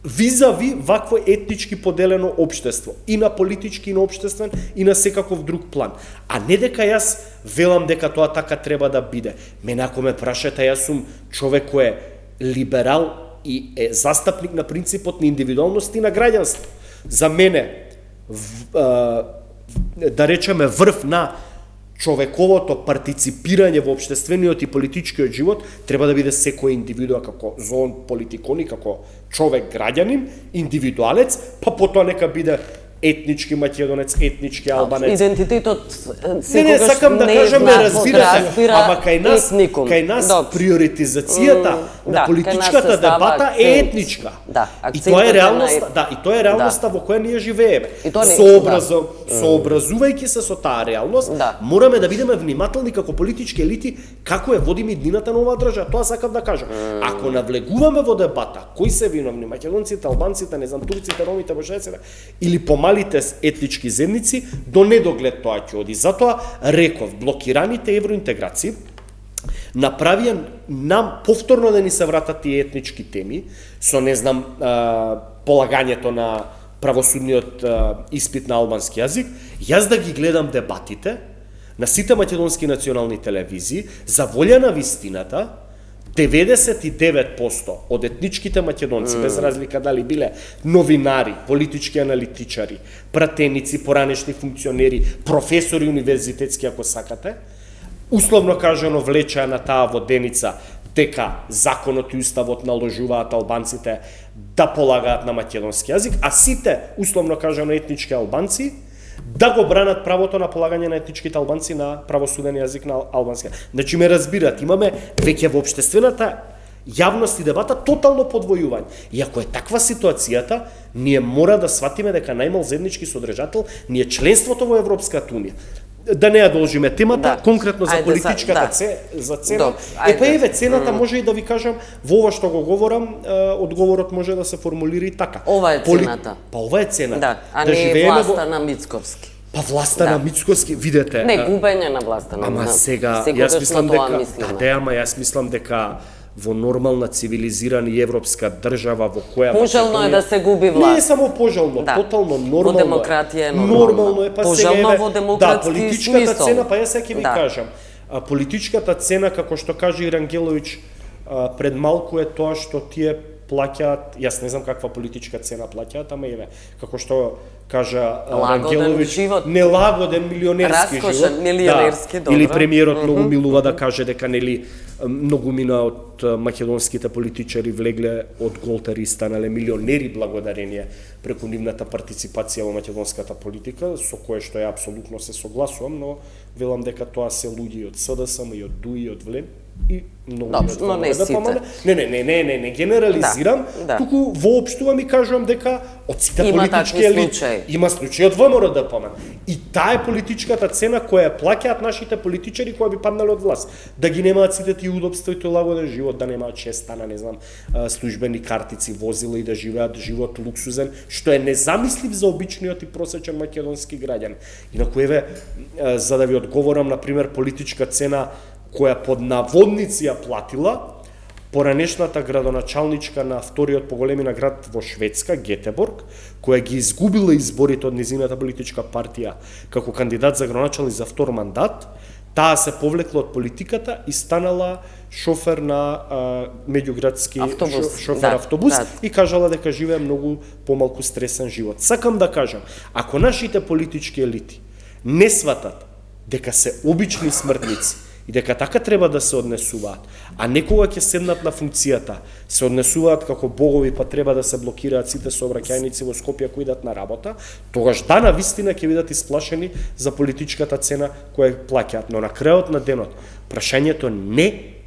визави вакво етнички поделено општество, и на политички, и на општествен, и на секаков друг план. А не дека јас велам дека тоа така треба да биде. Мене ако ме прашате, јас сум човек кој е либерал и е застапник на принципот на индивидуалност и на граѓанство. За мене, да речеме, врв на човековото партиципирање во општествениот и политичкиот живот треба да биде секој индивидуа како зон политикон и како човек граѓанин, индивидуалец, па потоа нека биде етнички македонец, етнички албанец. Идентитетот Не, сакам да кажам, ме разбирате, ама кај нас приоритизацијата на политичката дебата е етничка. И тоа е реалноста, и тоа е реалноста во која ние живееме. Сообразувајќи се со таа реалност, мораме да бидеме внимателни како политички елити како ја водиме иднината на оваа држава. Тоа сакам да кажам. Ако навлегуваме во дебата, кои се виновни, македонците, албанците, не знам, турците, ромите, бошаците или помалите етнички заедници, до недоглед тоа ќе оди. Затоа реков, блокираните евроинтеграции направија нам повторно да ни се вратат тие етнички теми со, не знам, полагањето на правосудниот испит на албански јазик. Јас да ги гледам дебатите на сите македонски национални телевизии, за волја на вистината, 99% од етничките македонци, без разлика дали биле новинари, политички аналитичари, пратеници, поранешни функционери, професори универзитетски, ако сакате, условно кажано влечеа на таа воденица дека законот и уставот наложуваат албанците да полагаат на македонски јазик, а сите, условно кажано, етнички албанци да го бранат правото на полагање на етничките албанци на правосуден јазик на албански. Значи ме разбират, имаме веќе во општествената јавност и дебата тотално подвојување. И ако е таква ситуацијата, ние мора да сватиме дека најмал заеднички содржател ни е членството во Европската унија. Да не ја должиме темата, конкретно за политичката за цена. Еве цената може и да ви кажам, во ова што го говорам, одговорот може да се формулира и така. Ова е цената. Па ова е цената. А не власта на Мицковски. Па власта на Мицковски, видете. Не, губење на власта на Мицковски. Ама сега, јас мислам дека, јас мислам дека во нормална, цивилизирана и европска држава во која пожелно е да се губи власт. Не е само пожелно, тотално нормално. Во демократија е нормално е, па пожелно во демократски политичката цена, па јас ќе ви кажам, политичката цена, како што каже Ирангеловиќ пред малку, е тоа што тие плаќаат, јас не знам каква политичка цена плаќаат, ама еве, како што кажа Рангеловиќ, нелагоден милионерски живот. Раскошен милионерски, добро. Или премиерот многу милува да каже дека нели многумина од македонските политичари влегле од голтари и станале милионери благодарение преку нивната партиципација во македонската политика, со кое што ја апсолутно се согласувам, но велам дека тоа се луѓе од СДСМ и од ДУИ, од ВЛЕН и многу од но не сите. Не генерализирам, туку воопштувам и кажувам дека од сите политички елити има случаи од ВМРО ДПМН. И таа е политичката цена која плаќаат нашите политичари кои би паднале од власт. Да ги немаат сите тие удобства и тој лагоден живот, да немаат честа на, не знам, службени картици, возила и да живеат живот луксузен, што е незамислив за обичниот и просечен македонски граѓан. Инаку еве, за да ви одговорам, на пример, политичка цена која под наводници ја платила поранешната градоначалничка на вториот по големина град во Шведска, Гетеборг, која ги изгубила изборите од низината политичка партија како кандидат за градоначалник за втор мандат, таа се повлекла од политиката и станала шофер на меѓуградски автобус и кажала дека живее многу помалку стресен живот. Сакам да кажам, ако нашите политички елити не сватат дека се обични смртници и дека така треба да се однесуваат, а некога ќе седнат на функцијата, се однесуваат како богови, па треба да се блокираат сите сообраќајници во Скопје кои идат на работа, тогаш на вистина ќе бидат исплашени за политичката цена која плаќаат. Но на крајот на денот, прашањето не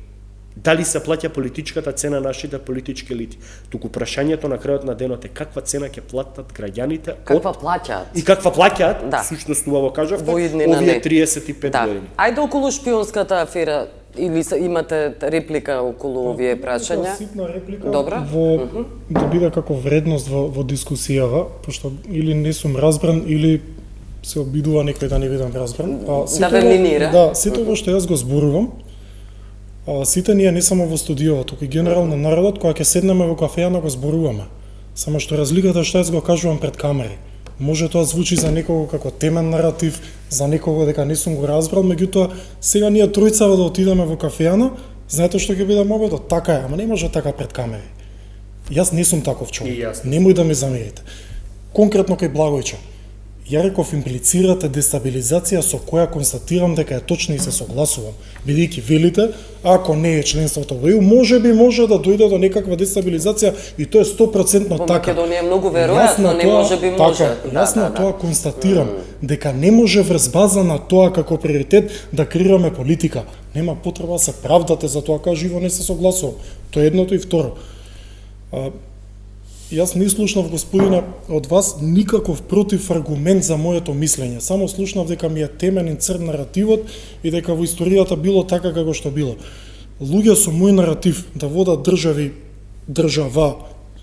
дали се плаќа политичката цена нашите политички елити, туку прашањето на крајот на денот е каква цена ќе платат граѓаните плаќаат и каква плаќаат, всушност убаво кажавте, овие 35 години. Ајде околу шпионската афера, или имате реплика околу овие прашања? Ситна реплика. Добро. Да биде како вредност во дискусијава, пошто или не сум разбран, или се обидува некој да не бидам разбран. Да ве минира. Да, сето ова што јас го зборувам, сите ние не само во студиото, туку и генерално народот, кога ќе седнеме во кафејана го зборуваме. Само што разликата што јас го кажувам пред камери. Може тоа звучи за некого како темен наратив, за некого дека не сум го разбрал, меѓутоа сега ние тројцава да отидеме во кафејана, знаете што ќе биде мобетот? Така е, ама не може така пред камери. Јас не сум таков човек. Немој да ме замерите. Конкретно кај Благојче. Ја реков, имплицирате дестабилизација со која констатирам дека е точна и се согласувам. Бидејќи велите, ако не е членството во ЕУ, може да дојде до некаква дестабилизација и тоа е 100% така. Во Македонија е многу веројатно, не може би може. Така, јас на тоа констатирам дека не може врз база на тоа како приоритет да креираме политика. Нема потреба да се правдате за тоа, кажа живо не се согласувам. Тоа е едното и второ. Јас не слушнав, господине, од вас никаков против аргумент за моето мислење. Само слушнав дека ми е теменен црн наративот и дека во историјата било така како што било. Луѓе со мој наратив да водат држава,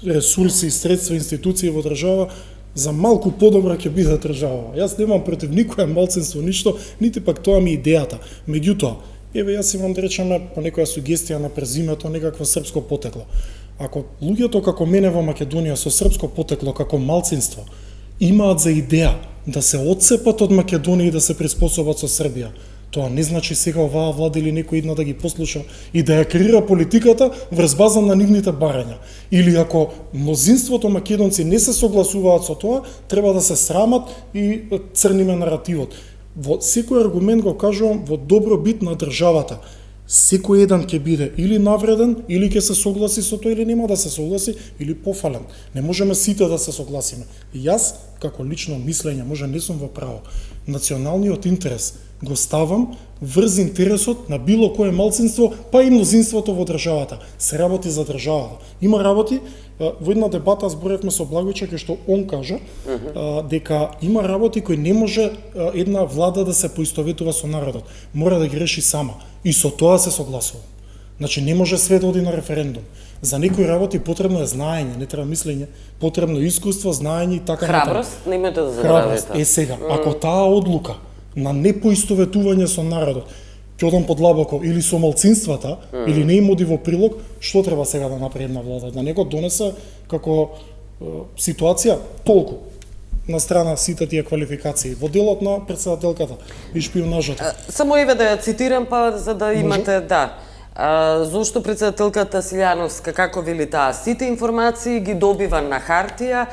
ресурси, средства, институции во држава, за малку подобра ќе биде држава. Јас немам против никое малцинство ништо, нити пак тоа ми идејата. Меѓутоа, еве јас имам да речеме по некоја сугестија на презимето некакво српско потекло. Ако луѓето како мене во Македонија со српско потекло како малцинство имаат за идеја да се отцепат од Македонија и да се приспособат со Србија, тоа не значи сега оваа влада или некој идна да ги послуша и да ја креира политиката врз база на нивните барања. Или ако мнозинството македонци не се согласуваат со тоа, треба да се срамат и црниме наративот. Во секој аргумент го кажувам во добробит на државата. Секој еден ќе биде или навреден, или ќе се согласи со тоа, или нема да се согласи, или пофален. Не можеме сите да се согласиме. И јас, како лично мислење, може не сум во право, националниот интерес го ставам врз интересот на било кое малцинство, па и мнозинството во државата. Се работи за државата. Има работи, во една дебата зборевме со Благојче, кај што он кажа, дека има работи кои не може една влада да се поистоветува со народот. Мора да ги реши сама. И со тоа се согласувам. Значи не може све да оди на референдум. За некои работи потребно е знаење, не треба мислење, потребно е искуство, знаење и така натаму. Храброст, немете да забравите. Храброст. Сега, ако таа одлука на непоистоветување со народот ќе одам подлабоко или со малцинствата, или не им оди во прилог, што треба сега да направи една влада? Да него донесе како ситуација толку на страна сите тие квалификации во делот на претседателката и шпионажата. Само еве да ја цитирам па за да имате, да. Зошто претседателката Силјановска, како вели таа, сите информации ги добива на хартија,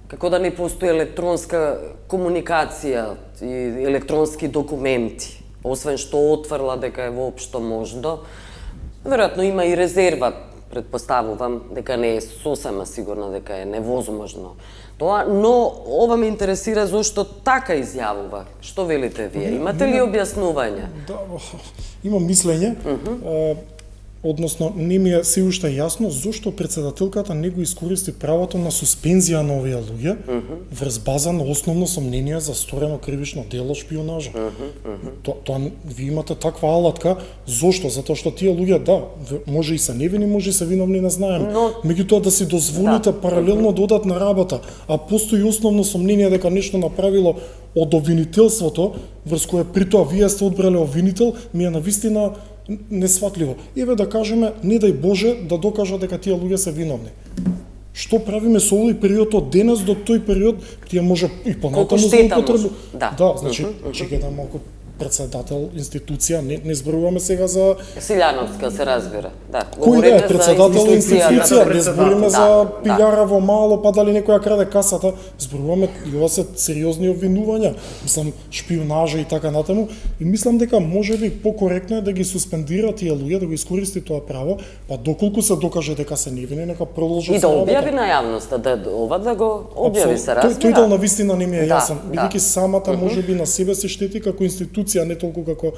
како да не постои електронска комуникација и електронски документи, освен што отврла дека е воопшто можно. Веројатно има и резерва, предпоставувам, дека не е сосема сигурна дека е невозможно тоа, но ова ме интересира зошто така изјавува. Што велите вие? Имате ли објаснување? Да, имам мислење. Односно, не ми е се уште јасно зошто претседателката не го искористи правото на суспензија на овие луѓе врз база на основно сомнение за сторено кривично дело шпионажа. Тоа ви имате таква алатка, зошто? Затоа што тие луѓе, да, може и се невини, може и се виновни, не знаеме. Меѓутоа да си дозволите паралелно да одат на работа, а постои основно сомнение дека нешто направило од обвинителството, врз кое при тоа вие сте одбрале обвинител, ми е навистина несватливо. Еве да кажеме, не дај Боже да докажа дека тие луѓе се виновни. Што правиме со овој период од денес до тој период, тие може и понатаму злоупотребу. Да, значи, чекајте малку, председател, институција, не зборуваме сега за Силјановска се разбира. Да, кој да е председател институција, не збориме за пилјара во мало, па дали некоја краде касата, зборуваме и ова се сериозни обвинувања, мислам шпионажа и така натаму, и мислам дека можеби покоректно е да ги суспендира тие луѓе, да го искористи тоа право, па доколку се докаже дека се невини, нека продолжат. И да објави на јавноста, да го објави, се разбира. Тој дел навистина не ми е јасен, бидејќи самата можеби на себе се штети како институција, не толку како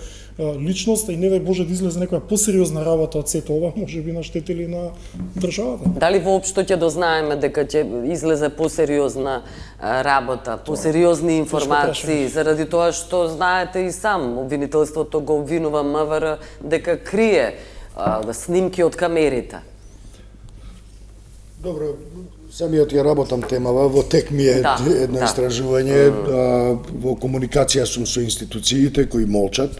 личност, и не дај Боже да излезе некоја посериозна работа од сето ова, можеби наштетили на државата. Дали воопшто ќе дознаеме дека ќе излезе посериозна работа, посериозни информации, заради тоа што знаете и сам, обвинителството го обвинува МВР дека крие снимки од камерите. Добро, самиот ја работам темава, во тек ми е едно истражување, во комуникација сум со институциите кои молчат,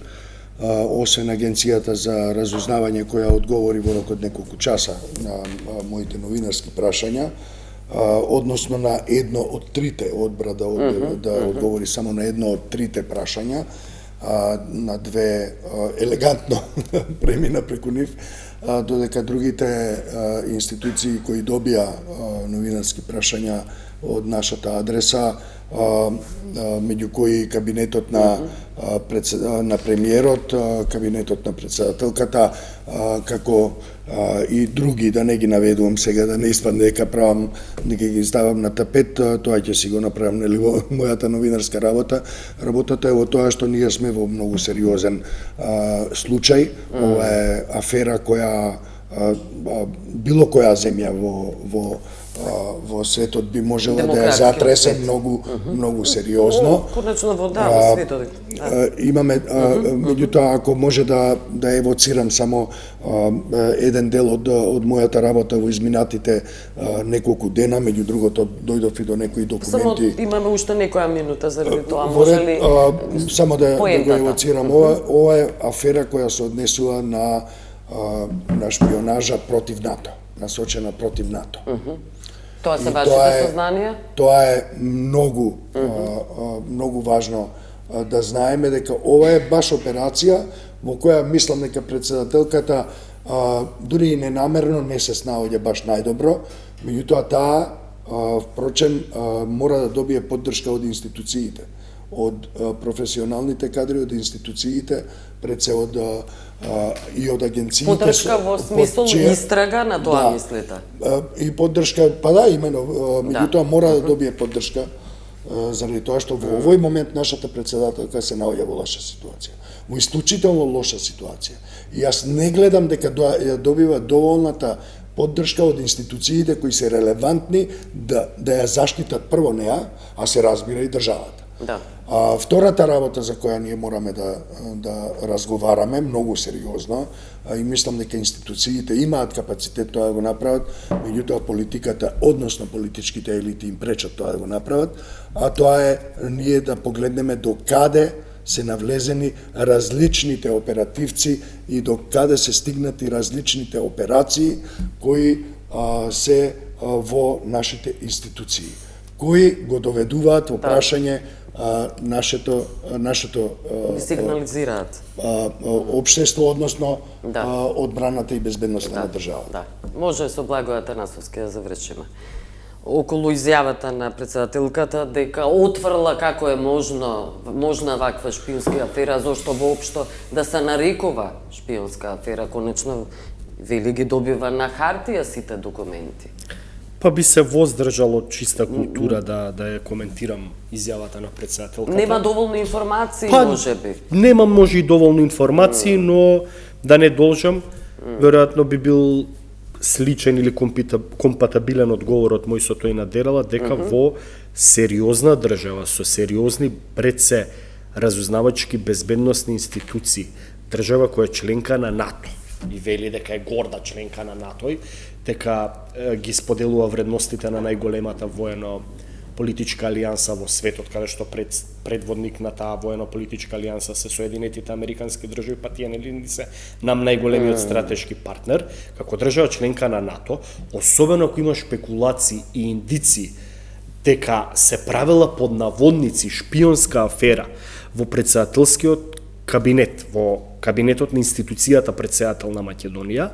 освен Агенцијата за разузнавање која одговори во рок од неколку часа на моите новинарски прашања, односно на едно од трите, одбра да одговори само на едно од трите прашања, на две елегантно премина преку нив, додека другите институции кои добија новинарски прашања од нашата адреса, меѓу кои кабинетот на премиерот, кабинетот на председателката, како и други, да не ги наведувам сега, да не испадне дека правам, дека ги ставам на тапет, тоа ќе си го направам, нели, во мојата новинарска работа. Работата е во тоа што ние сме во многу сериозен случај. Ова е афера која било која земја во светот би можела да ја затресе многу сериозно. Конечно во светот. Имаме, меѓутоа, ако може да евоцирам само еден дел од мојата работа во изминатите неколку дена, меѓу другото дојдов и до некои документи. Само имаме уште некоја минута заради тоа, може ли само да го евоцирам, ова е афера која се однесува на шпионажа против НАТО, насочена против НАТО. Тоа се вашите сознанија? Тоа е многу важно да знаеме дека ова е баш операција во која мислам дека председателката дури и ненамерно не се снаоѓа баш најдобро, меѓутоа таа впрочем мора да добие поддршка од институциите, од професионалните кадри, од институциите, пред се и од агенциите. Поддршка во смисол истрага на тоа мислите? И поддршка, па да, имено, меѓутоа мора да добие поддршка, заради тоа што во овој момент нашата председателка се наоѓа во лоша ситуација, во исклучително лоша ситуација. И јас не гледам дека ја добива доволната поддршка од институциите кои се релевантни да ја заштитат прво неа, а се разбира и државата. Да. Втората работа за која ние мораме да разговараме многу сериозно, и мислам дека институциите имаат капацитет тоа да го направат, меѓутоа политиката, односно политичките елити им пречат тоа да го направат, а тоа е ние да погледнеме до каде се навлезени различните оперативци и до каде се стигнати различните операции кои се во нашите институции, кои го доведуваат во прашање нашето сигнализираат општество, односно одбраната и безбедноста на државата. Да. Може со Благој Атанасовски да завршиме. Околу изјавата на председателката дека отврла како е можна ваква шпионска афера, зошто воопшто да се нарекува шпионска афера, конечно вели ги добива на хартија сите документи. Па би се воздржал од чиста култура да ја коментирам изјавата на председателката. Нема доволно информации, можеби. Нема може и доволно информации, но да не должам, веројатно би бил сличен или компатабилен одговорот мој со тој на Дерала, дека во сериозна држава, со сериозни пред се разузнавачки безбедносни институции, држава која е членка на НАТО и вели дека е горда членка на НАТО, дека ги споделува вредностите на најголемата воено-политичка алијанса во светот, каде што предводник на таа воено-политичка алијанса се Соединетите Американски држави, па тие нели се нам најголемиот стратешки партнер, како држава членка на НАТО, особено ако има шпекулации и индици дека се правила под наводници шпионска афера во председателскиот кабинет, во кабинетот на институцијата председател на Македонија,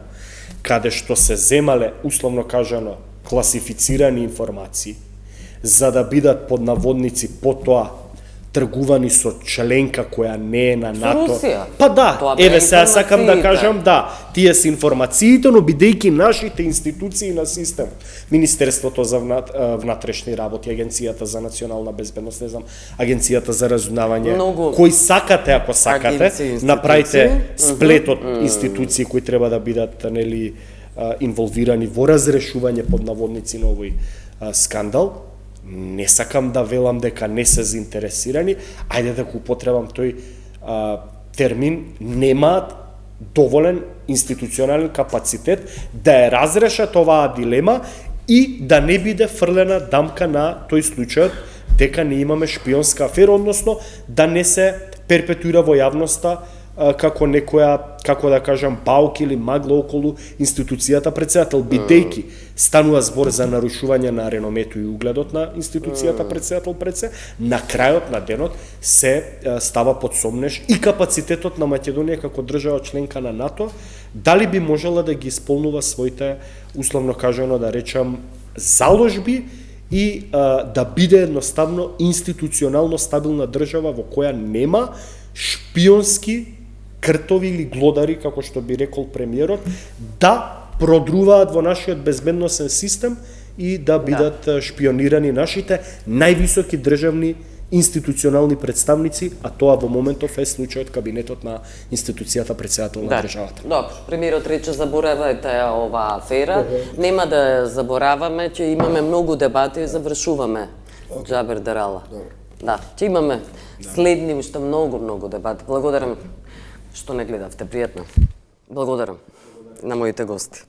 каде што се земале, условно кажано, класифицирани информации, за да бидат под наводници потоа тргувани со членка која не е на НАТО. Русија? Па да, еве сега сакам да кажам, да, тие се информациите, но бидејќи нашите институции на систем, Министерството за внатрешни работи, Агенцијата за национална безбедност, не знам, Агенцијата за разузнавање, кои сакате, ако сакате, направите сплет од институции кои треба да бидат нели инволвирани во разрешување под наводници на овој скандал. Не сакам да велам дека не се заинтересирани, ајде да го употребам тој термин, немаат доволен институционален капацитет да ја разрешат оваа дилема и да не биде фрлена дамка на тој случајот дека не имаме шпионска афера, односно да не се перпетуира во јавноста како некоја, како да кажам, паук или магла околу институцијата председател, бидејќи станува збор за нарушување на реномето и угледот на институцијата председател пред се, на крајот на денот се става под сомнеж и капацитетот на Македонија како држава членка на НАТО, дали би можела да ги исполнува своите, условно кажано да речам, заложби и да биде едноставно институционално стабилна држава во која нема шпионски кртови или глодари, како што би рекол премиерот, да продруваат во нашиот безбедносен систем и да бидат шпионирани нашите највисоки државни институционални представници, а тоа во моментов е случајот кабинетот на институцијата председател на државата. Добро, премиерот рече заборавајте оваа афера, нема да ја забораваме, че имаме многу дебати и завршуваме Џабер Дерала. Да, че имаме следни уште многу дебати. Благодарам што не гледавте, пријатно. Благодарам на моите гости.